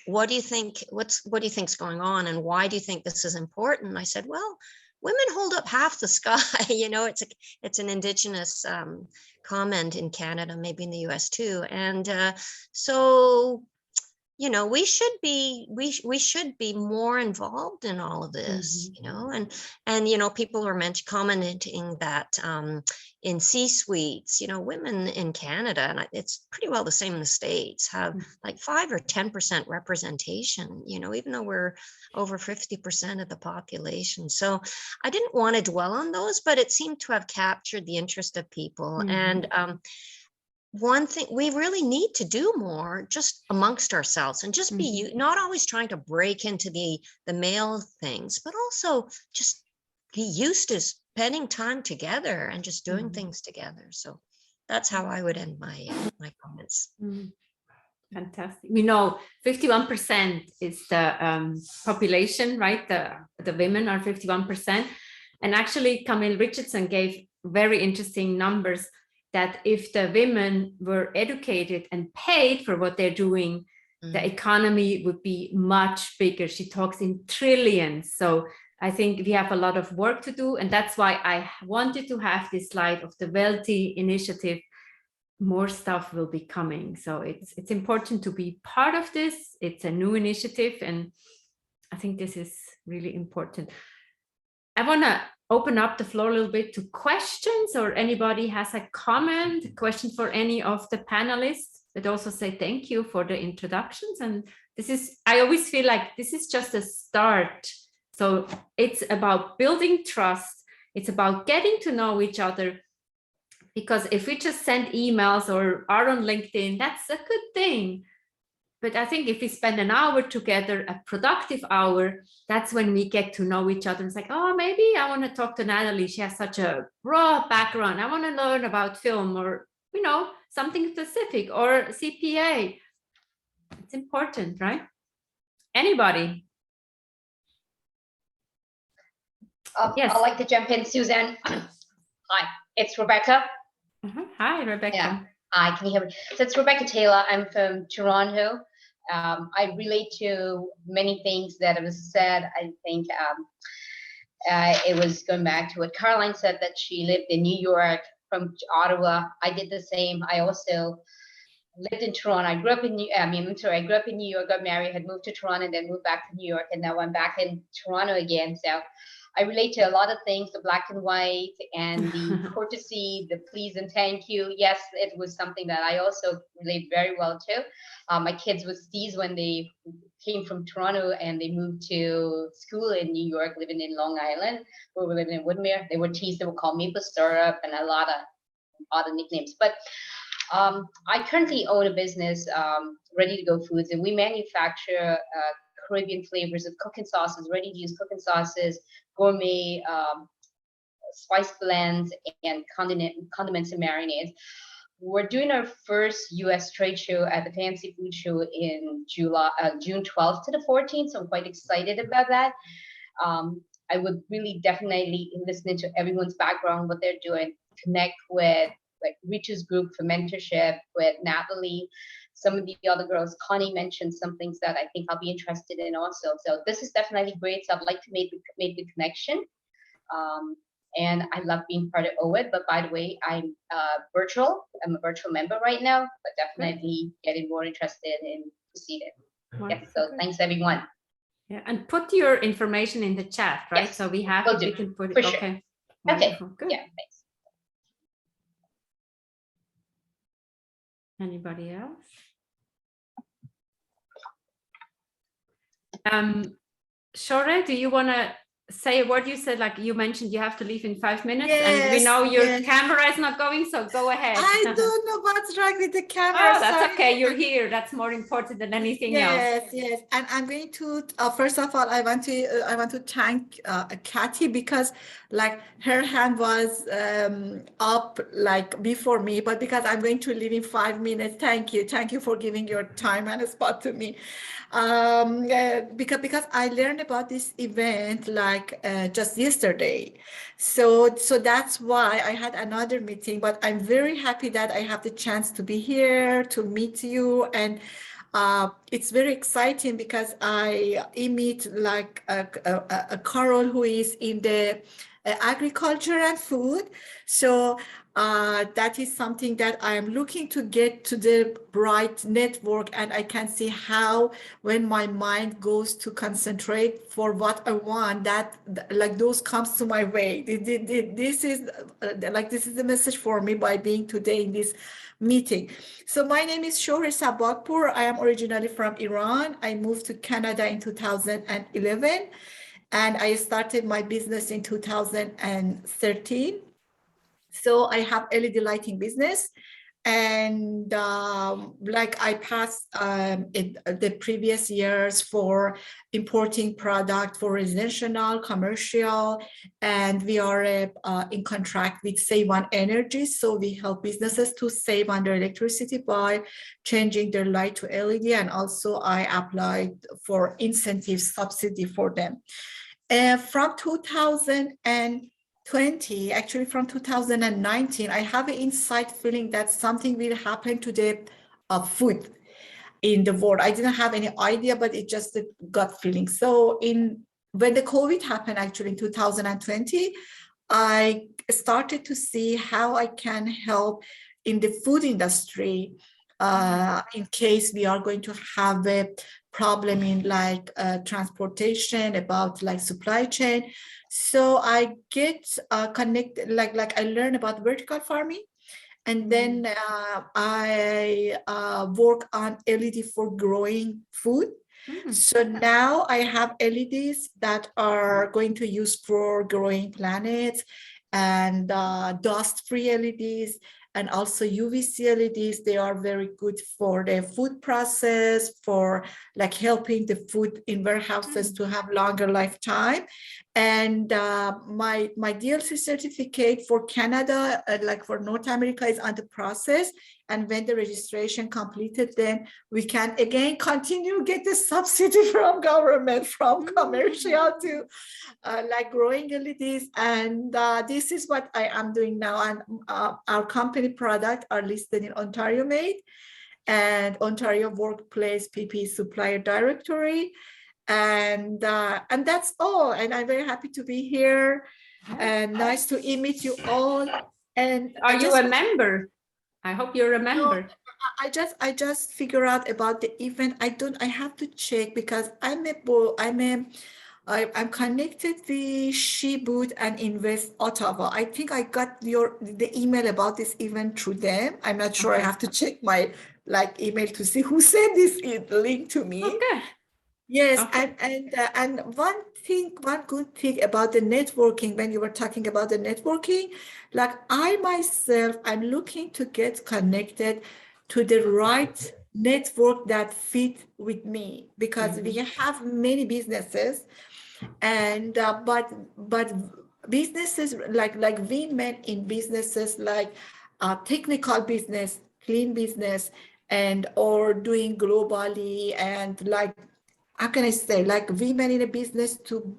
S5: what do you think, what do you think's going on, and why do you think this is important? I said, well, women hold up half the sky. It's an Indigenous comment in Canada, maybe in the US too. And so, we should be more involved in all of this, and people are commenting that in C-suites, women in Canada, and it's pretty well the same in the States, have like 5 or 10% representation, even though we're over 50% of the population. So I didn't want to dwell on those, but it seemed to have captured the interest of people. And one thing we really need to do more just amongst ourselves, and just be not always trying to break into the male things, but also just used to spending time together and just doing
S2: Mhm.
S5: things together. So that's how I would end my my comments.
S2: Fantastic. We know 51% is the population, right? The women are 51%. And actually, Camille Richardson gave very interesting numbers that if the women were educated and paid for what they're doing, the economy would be much bigger. She talks in trillions. So I think we have a lot of work to do. And that's why I wanted to have this slide of the Wealthy Initiative. More stuff will be coming. So it's important to be part of this. It's a new initiative, and I think this is really important. I want to open up the floor a little bit to questions, or anybody has a comment, a question for any of the panelists, but also say thank you for the introductions. And this is, I always feel like this is just a start. So it's about building trust. It's about getting to know each other. Because if we just send emails or are on LinkedIn, that's a good thing. But I think if we spend an hour together, a productive hour, that's when we get to know each other. It's like, oh, maybe I want to talk to Natalie. She has such a broad background. I want to learn about film, or, you know, something specific, or CPA. It's important, right? Anybody? Yes.
S8: I'd like to jump in, Suzanne. Hi, it's Rebecca.
S2: Hi, Rebecca.
S8: Yeah. Hi, can you hear me? So it's Rebecca Taylor. I'm from Toronto. I relate to many things that was said. I think it was going back to what Caroline said, that she lived in New York from Ottawa. I did the same. I also lived in Toronto. I grew up in I grew up in New York, got married, had moved to Toronto, and then moved back to New York, and now I'm back in Toronto again. So I relate to a lot of things, the black and white and the courtesy, the please and thank you. Yes, it was something that I also relate very well to. My kids would tease when they came from Toronto and they moved to school in New York, living in Long Island, where we lived in Woodmere. They were teased, they would call maple syrup and a lot of nicknames. But I currently own a business, Ready to Go Foods, and we manufacture Caribbean flavors of cooking sauces, ready-to-use cooking sauces, gourmet spice blends, and condiments and marinades. We're doing our first U.S. trade show at the Fancy Food Show in June 12th to the 14th, so I'm quite excited about that. I would really definitely listen to everyone's background, what they're doing, connect with like Richu's group for mentorship, with Natalie, some of the other girls. Connie mentioned some things that I think I'll be interested in also. So this is definitely great. So I'd like to make the connection. And I love being part of OWIT, but by the way, I'm virtual. I'm a virtual member right now, but definitely getting more interested in proceeding. Yes, so thanks everyone.
S2: Yeah, and put your information in the chat, right?
S8: Yes,
S2: so we have
S8: will
S2: it,
S8: do,
S2: we can put it.
S8: for sure.
S2: Okay.
S8: Okay.
S2: Good.
S8: Yeah, thanks.
S2: Anybody else? Shore, do you want to say what you said? Like you mentioned, you have to leave in 5 minutes, and we know your camera is not going, so go ahead.
S9: I don't know what's wrong with the camera.
S2: Oh, that's
S9: sorry.
S2: okay. You're here. That's more important than anything else.
S9: Yes, and I'm going to first of all, I want to thank Kathy, because like her hand was up like before me, but because I'm going to leave in 5 minutes, thank you for giving your time and a spot to me. Because I learned about this event like just yesterday, so that's why I had another meeting, but I'm very happy that I have the chance to be here to meet you, and it's very exciting because I meet like a Carol who is in the agriculture and food. So that is something that I'm looking to get to the right network, and I can see how when my mind goes to concentrate for what I want, that like those comes to my way. This is the message for me by being today in this meeting. So my name is Shohre Sabakpour. I am originally from Iran. I moved to Canada in 2011, and I started my business in 2013. So I have LED lighting business. And like I passed in the previous years for importing product for residential, commercial, and we are in contract with Save on Energy. So we help businesses to save on their electricity by changing their light to LED. And also I applied for incentive subsidy for them. From 2020, actually from 2019, I have an inside feeling that something will happen to the food in the world. I didn't have any idea, but it just a gut feeling. So when the COVID happened, actually in 2020, I started to see how I can help in the food industry in case we are going to have a problem in like transportation, about like supply chain. So I get connected, like I learned about vertical farming. And then I work on LED for growing food. So now I have LEDs that are going to use for growing planets, and dust-free LEDs, and also UVC LEDs. They are very good for the food process, for like helping the food in warehouses to have longer lifetime. And my DLC certificate for Canada, like for North America, is under process. And when the registration completed, then we can again continue get the subsidy from government, from commercial to like growing LEDs. And this is what I am doing now. And our company product are listed in Ontario Made and Ontario Workplace PPE Supplier Directory. And that's all. And I'm very happy to be here. And nice to meet you all. And
S2: are you a member? I hope you're a member.
S9: No, I just figure out about the event. I have to check because I'm connected with She Boot and Invest Ottawa. I think I got the email about this event through them. I'm not sure. I have to check my like email to see who sent this link to me.
S2: Okay.
S9: Yes,
S2: Okay.
S9: and one good thing about the networking, when you were talking about the networking, like I myself, I'm looking to get connected to the right network that fit with me, because we have many businesses, and but businesses like women in businesses like technical business, clean business, and or doing globally, and like how can I say, like women in a business to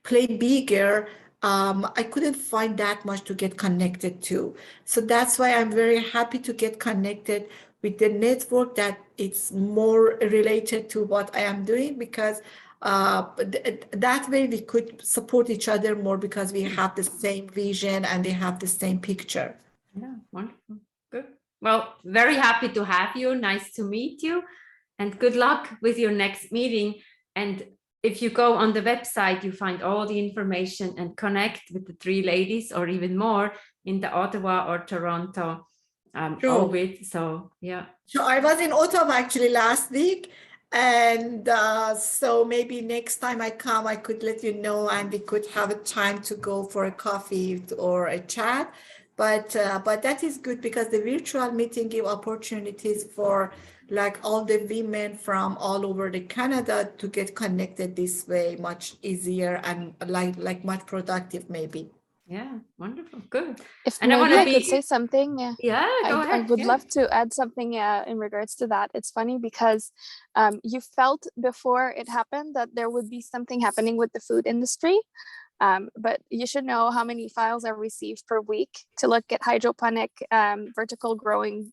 S9: play bigger, I couldn't find that much to get connected to. So that's why I'm very happy to get connected with the network that it's more related to what I am doing, because that way we could support each other more, because we have the same vision and they have the same picture.
S2: Yeah, wonderful. Good. Well, very happy to have you. Nice to meet you. And good luck with your next meeting. And if you go on the website, you find all the information and connect with the three ladies, or even more, in the Ottawa or Toronto OWIT. So yeah.
S9: So I was in Ottawa actually last week. And so maybe next time I come, I could let you know, and we could have a time to go for a coffee or a chat. But that is good, because the virtual meeting give opportunities for like all the women from all over the Canada to get connected this way, much easier and like much productive maybe.
S2: Yeah, wonderful, good.
S7: If
S2: And
S7: maybe I could say something,
S2: yeah, go
S7: I
S2: ahead.
S7: would
S2: Yeah.
S7: love to add something in regards to that. It's funny because you felt before it happened that there would be something happening with the food industry. But you should know how many files are received per week to look at hydroponic vertical growing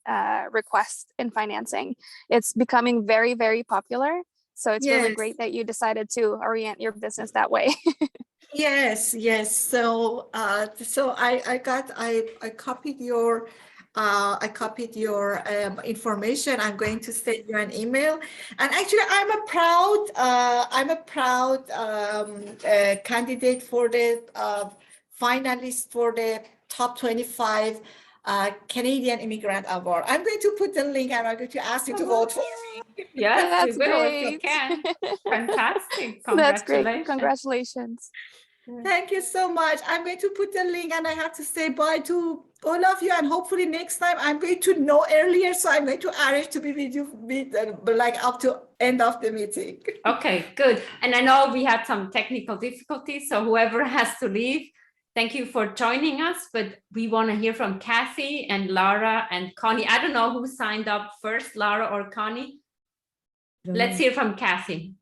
S7: requests in financing. It's becoming very, very popular. So it's really great that you decided to orient your business that way.
S9: Yes. So I copied your information. I'm going to send you an email. And actually, I'm a proud candidate for the finalist for the top 25 Canadian Immigrant Award. I'm going to put the link, and I'm going to ask you to vote for me.
S2: Yes,
S7: That's
S2: we will if you
S7: great.
S2: can. Fantastic.
S7: That's great.
S2: Congratulations.
S7: Congratulations.
S9: Thank you so much. I'm going to put the link and I have to say bye to all of you. And hopefully next time I'm going to know earlier. So I'm going to arrange to be with you like up to end of the meeting.
S2: Okay, good. And I know we had some technical difficulties, so whoever has to leave, thank you for joining us. But we want to hear from Kathy and Lara and Connie. I don't know who signed up first, Lara or Connie. Let's hear from Kathy.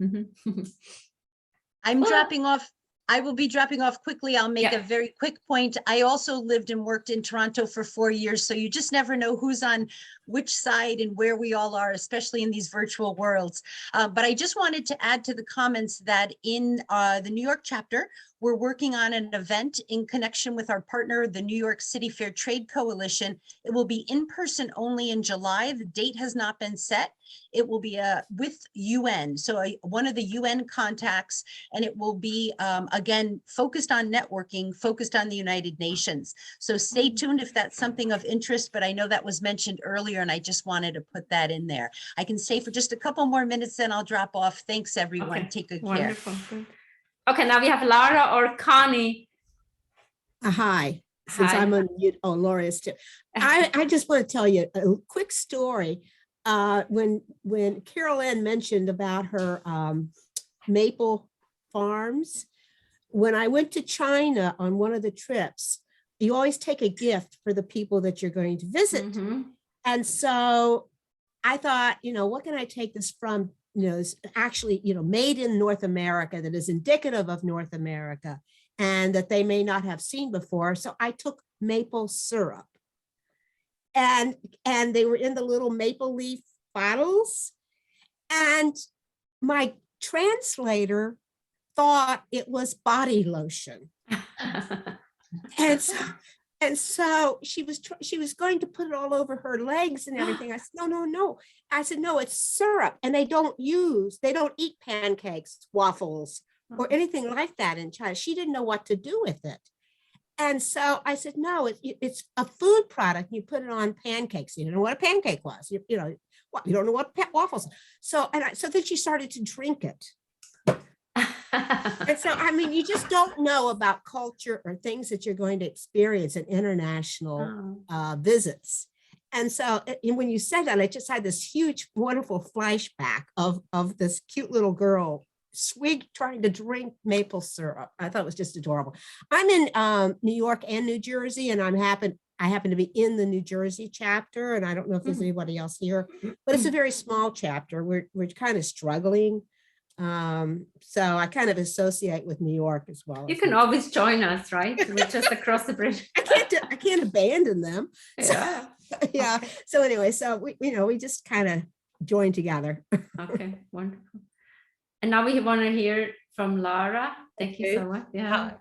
S1: I'm dropping off. I will be dropping off quickly. I'll make a very quick point. I also lived and worked in Toronto for 4 years, so you just never know who's on which side and where we all are, especially in these virtual worlds. But I just wanted to add to the comments that in the New York chapter, we're working on an event in connection with our partner, the New York City Fair Trade Coalition. It will be in person only in July. The date has not been set. It will be with UN, so one of the UN contacts, and it will be, again, focused on networking, focused on the United Nations. So stay tuned if that's something of interest, but I know that was mentioned earlier, and I just wanted to put that in there. I can stay for just a couple more minutes, then I'll drop off. Thanks, everyone.
S2: Okay.
S1: Take good
S2: Wonderful.
S1: care.
S2: Good. Okay, now we have Lara or Connie.
S10: Hi. Since
S2: Hi.
S10: I'm on mute, oh, Laura is too. I just want to tell you a quick story. When Carol Ann mentioned about her maple farms, when I went to China on one of the trips, you always take a gift for the people that you're going to visit.
S2: Mm-hmm.
S10: And so I thought, what can I take this from? It's actually, made in North America, that is indicative of North America and that they may not have seen before. So I took maple syrup. And they were in the little maple leaf bottles. And my translator thought it was body lotion. And so she was going to put it all over her legs and everything. I said, no. I said, no, it's syrup. And they don't eat pancakes, waffles, or anything like that in China. She didn't know what to do with it. And so I said, no, it's a food product. You put it on pancakes. You didn't know what a pancake was. You don't know what waffles. So then she started to drink it. And so, you just don't know about culture or things that you're going to experience in international visits. And so when you said that, I just had this huge, wonderful flashback of this cute little girl trying to drink maple syrup. I thought it was just adorable. I'm in New York and New Jersey, and I happen to be in the New Jersey chapter, and I don't know if there's anybody else here, but it's a very small chapter. We're kind of struggling. So I kind of associate with New York as well.
S2: You can always join us, right? We're just across the bridge.
S10: I can't abandon them.
S2: Yeah.
S10: So, yeah. Okay. So anyway, so we just kind of join together.
S2: Okay, wonderful. And now we want to hear from Lara. Thank you so much. Yeah.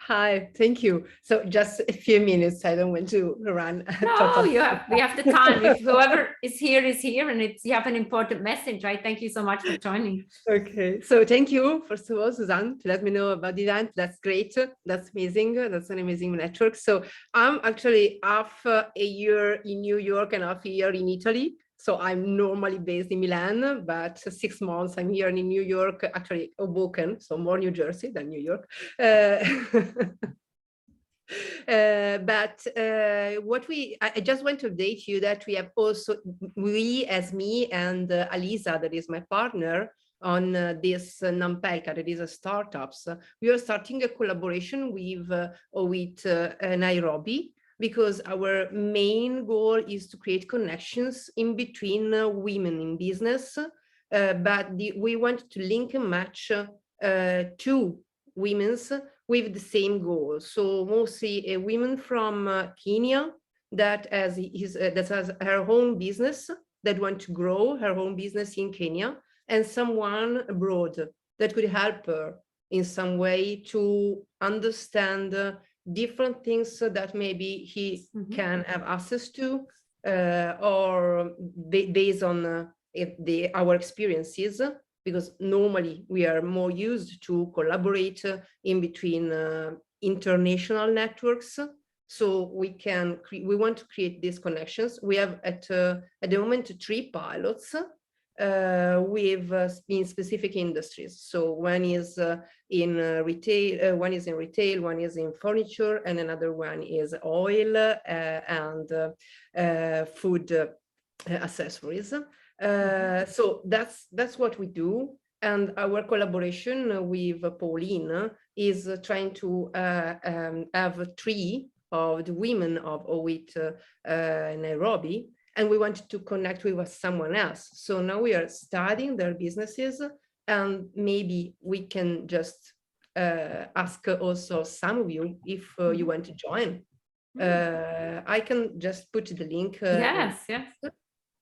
S11: Hi, thank you. So just a few minutes. I don't want to run.
S2: No, we have the time. If whoever is here, and you have an important message, right? Thank you so much for joining.
S11: Okay, so thank you, first of all, Suzanne, to let me know about the event. That's great. That's amazing. That's an amazing network. So I'm actually half a year in New York and half a year in Italy. So I'm normally based in Milan, but 6 months I'm here in New York, actually Hoboken, so more New Jersey than New York. I just want to update you that we have also, as me and Alisa, that is my partner, on this Nampelka, that is a startups, we are starting a collaboration with OWIT Nairobi, because our main goal is to create connections in between women in business, but we want to link and match two women's with the same goal. So mostly a woman from Kenya that has her own business, that want to grow her own business in Kenya, and someone abroad that could help her in some way to understand different things that maybe he can have access to, or based on our experiences, because normally we are more used to collaborate in between international networks. So we want to create these connections. We have at the moment 3 pilots in specific industries. So one is in retail, one is in furniture, and another one is oil and food accessories. So that's what we do. And our collaboration with Pauline is trying to have 3 of the women of OWIT Nairobi, and we wanted to connect with someone else. So now we are studying their businesses, and maybe we can just ask also some of you if you want to join. I can just put the link.
S2: Yes.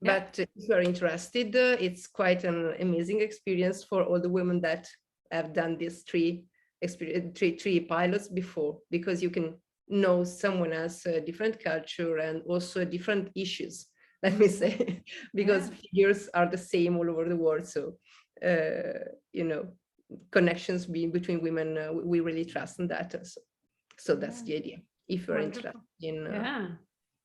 S11: But if you are interested, it's quite an amazing experience for all the women that have done these 3 pilots before, because you can know someone else, a different culture, and also different issues, let me say, because figures are the same all over the world. So, you know, connections between women, we really trust in that. So that's the idea, if you're interested in.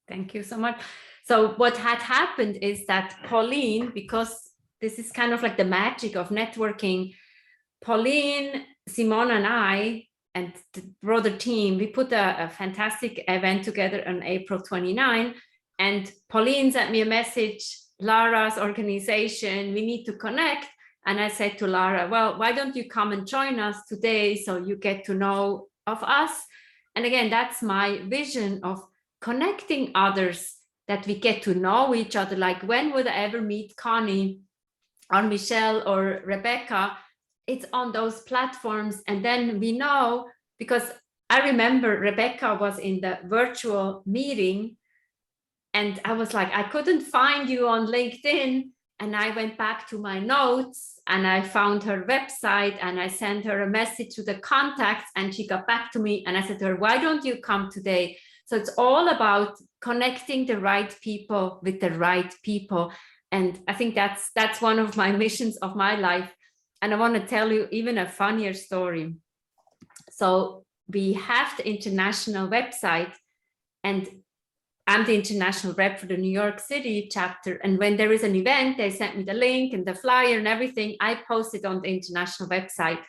S2: Thank you so much. So what had happened is that Pauline, because this is kind of like the magic of networking, Pauline, Simone, and I, and the broader team, we put a fantastic event together on April 29. And Pauline sent me a message, Lara's organization, we need to connect. And I said to Lara, well, why don't you come and join us today so you get to know of us? And again, that's my vision of connecting others, that we get to know each other. Like, when would I ever meet Connie or Michelle or Rebecca? It's on those platforms. And then we know, because I remember Rebecca was in the virtual meeting and I was like, I couldn't find you on LinkedIn. And I went back to my notes and I found her website and I sent her a message to the contacts, and she got back to me and I said to her, why don't you come today? So it's all about connecting the right people with the right people. And I think that's one of my missions of my life. And I want to tell you even a funnier story. So we have the international website, and I'm the international rep for the New York City chapter. And when there is an event, they sent me the link and the flyer and everything. I post it on the international website.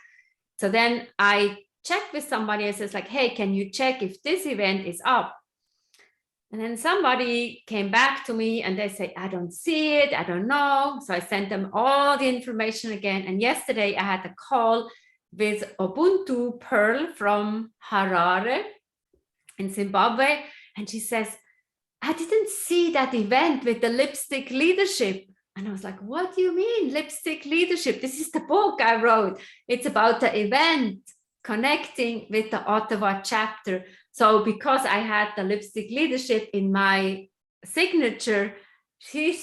S2: So then I checked with somebody, I says like, hey, can you check if this event is up? And then somebody came back to me and they say, I don't see it, I don't know. So I sent them all the information again. And yesterday I had a call with Ubuntu Pearl from Harare in Zimbabwe. And she says, I didn't see that event with the lipstick leadership. And I was like, what do you mean lipstick leadership? This is the book I wrote. It's about the event, connecting with the Ottawa chapter. So because I had the lipstick leadership in my signature, she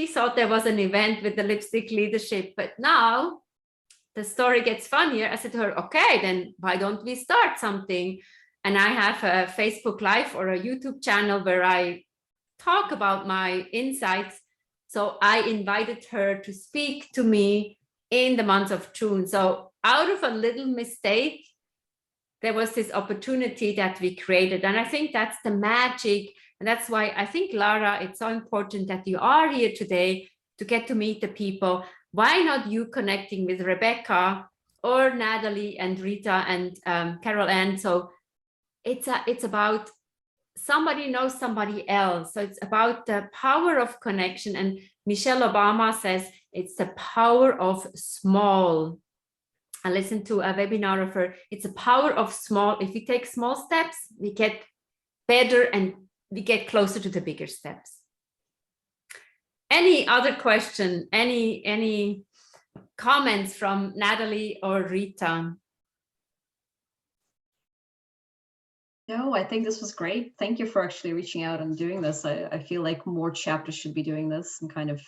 S2: thought there was an event with the lipstick leadership. But now the story gets funnier. I said to her, okay, then why don't we start something? And I have a Facebook Live or a YouTube channel where I talk about my insights. So I invited her to speak to me in the month of June. So out of a little mistake, there was this opportunity that we created. And I think that's the magic. And that's why I think, Lara, it's so important that you are here today to get to meet the people. Why not you connecting with Rebecca or Natalie and Rita and Carol Ann? So it's about somebody knows somebody else. So it's about the power of connection. And Michelle Obama says it's the power of small. I listened to a webinar of her. It's the power of small. If we take small steps, we get better and we get closer to the bigger steps. Any other question? Any comments from Natalie or Rita?
S6: No, I think this was great. Thank you for actually reaching out and doing this. I feel like more chapters should be doing this and kind of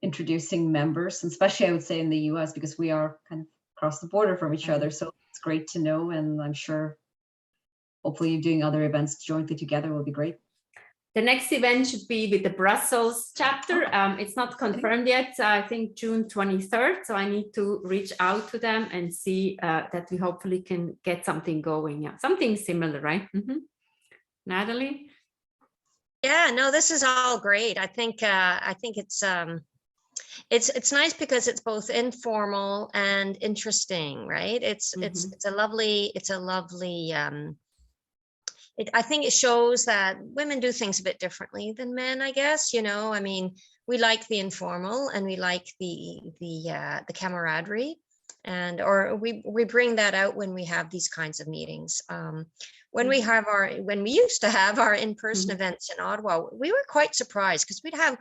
S6: introducing members, and especially I would say in the US, because we are kind of across the border from each other. So it's great to know. And I'm sure hopefully doing other events jointly together will be great.
S2: The next event should be with the Brussels chapter. It's not confirmed yet. I think June 23rd. So I need to reach out to them and see that we hopefully can get something going. Yeah, something similar, right? Natalie?
S5: Yeah, no, this is all great. I think it's It's nice because it's both informal and interesting, right? It's a lovely I think it shows that women do things a bit differently than men, I guess, you know. I mean, we like the informal and we like the camaraderie, and or we bring that out when we have these kinds of meetings. When we used to have our in-person events in Ottawa, we were quite surprised because we'd have,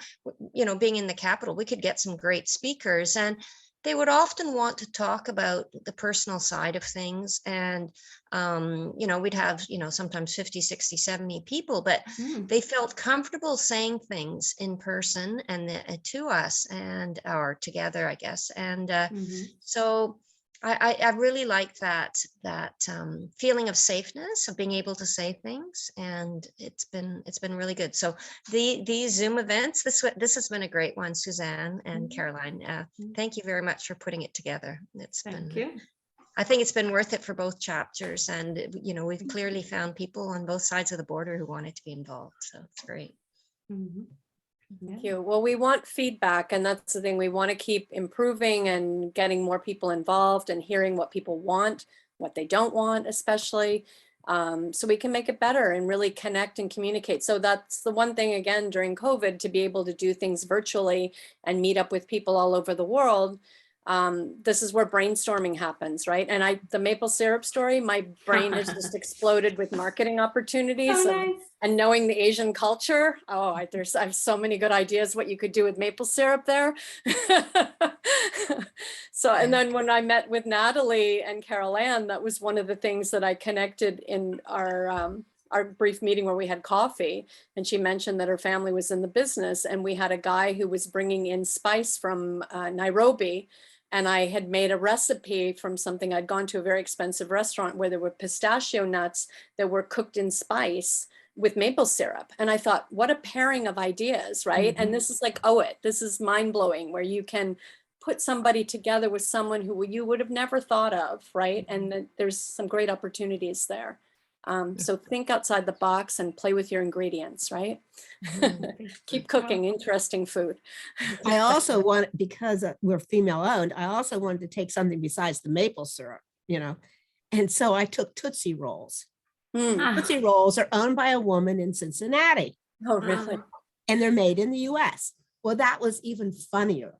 S5: you know, being in the capital, we could get some great speakers, and they would often want to talk about the personal side of things. And, you know, we'd have, you know, sometimes 50, 60, 70 people, but they felt comfortable saying things in person and to us and, or together, I guess. And so I really like that feeling of safeness, of being able to say things, and it's been really good. So these Zoom events, this has been a great one, Suzanne and Caroline. Thank you very much for putting it together. I think it's been worth it for both chapters, and you know, we've clearly found people on both sides of the border who wanted to be involved. So it's great.
S4: Thank you. Well, we want feedback, and that's the thing. We want to keep improving and getting more people involved and hearing what people want, what they don't want, especially, so we can make it better and really connect and communicate. So that's the one thing, again, during COVID, to be able to do things virtually and meet up with people all over the world. This is where brainstorming happens, right? And the maple syrup story, my brain has just exploded with marketing opportunities.
S2: Oh, nice.
S4: And knowing the Asian culture, I have so many good ideas what you could do with maple syrup there. So, and then when I met with Natalie and Carol Ann, that was one of the things that I connected in our brief meeting where we had coffee, and she mentioned that her family was in the business, and we had a guy who was bringing in spice from Nairobi. And I had made a recipe from something. I'd gone to a very expensive restaurant where there were pistachio nuts that were cooked in spice with maple syrup. And I thought, what a pairing of ideas, right? And this is like OWIT. This is mind blowing, where you can put somebody together with someone who you would have never thought of, right? And there's some great opportunities there. So think outside the box and play with your ingredients, right? Keep cooking interesting food.
S10: I also want, because we're female owned, I also wanted to take something besides the maple syrup, you know, and so I took Tootsie Rolls. Tootsie Rolls are owned by a woman in Cincinnati.
S4: Oh, really?
S10: And they're made in the US. Well, that was even funnier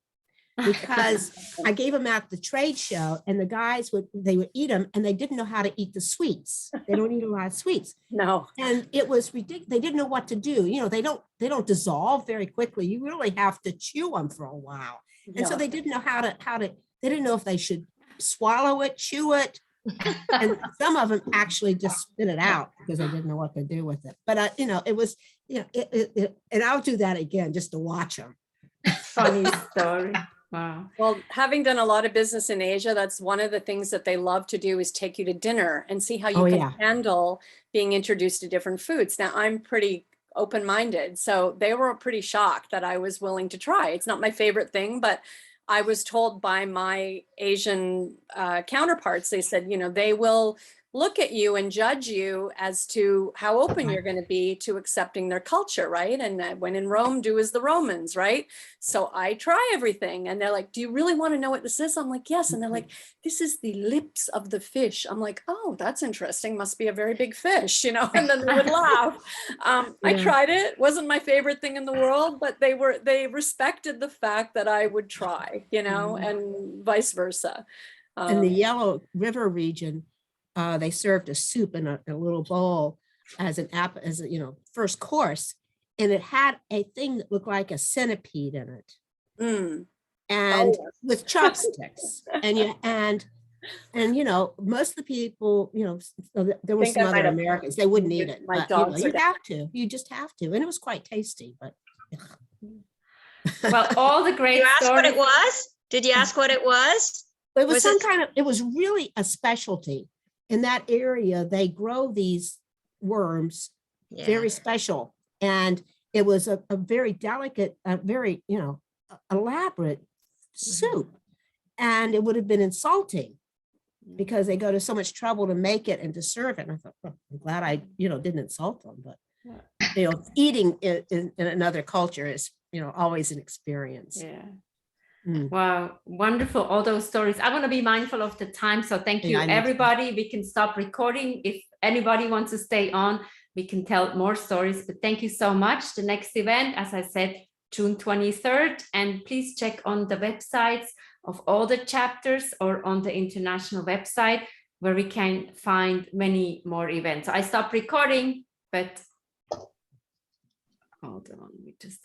S10: because I gave them at the trade show, and the guys would eat them, and they didn't know how to eat the sweets. They don't eat a lot of sweets.
S4: No.
S10: And it was ridiculous. They didn't know what to do. You know, they don't dissolve very quickly. You really have to chew them for a while. And so they didn't know how to, they didn't know if they should swallow it, chew it. And some of them actually just spit it out because they didn't know what to do with it. But you know, it was, you know, and I'll do that again just to watch them.
S2: Funny story. Wow.
S4: Well, having done a lot of business in Asia, that's one of the things that they love to do, is take you to dinner and see how you can handle being introduced to different foods. Now, I'm pretty open-minded, so they were pretty shocked that I was willing to try. It's not my favorite thing, but I was told by my Asian counterparts, they said, you know, they will look at you and judge you as to how open you're going to be to accepting their culture, right? And when in Rome, do as the Romans, right? So I try everything, and they're like, do you really want to know what this is? I'm like, yes. And they're like, this is the lips of the fish. I'm like, oh, that's interesting. Must be a very big fish, you know? And then they would laugh. I tried it. Wasn't my favorite thing in the world, but they respected the fact that I would try, you know, and vice versa.
S10: In the Yellow River region, they served a soup in a little bowl as a you know, first course, and it had a thing that looked like a centipede in it, and with chopsticks, and you know, most of the people, you know, there were some other Americans, they wouldn't eat it, but you just have to, and it was quite tasty. But
S2: well, all the great.
S5: You asked what it was? Did you ask what it was?
S10: It was some kind of. It was really a specialty. In that area, they grow these worms, very special. And it was a very delicate, very, you know, elaborate soup. And it would have been insulting because they go to so much trouble to make it and to serve it. And I thought, oh, I'm glad I, you know, didn't insult them. But, you know, eating in another culture is, you know, always an experience.
S2: Yeah. Wow, wonderful, all those stories. I want to be mindful of the time, so thank you,
S10: Yeah, I need to.
S2: everybody. We can stop recording. If anybody wants to stay on, we can tell more stories, but thank you so much. The next event, as I said, June 23rd, and please check on the websites of all the chapters or on the international website where we can find many more events. So I stopped recording, but hold on, let me just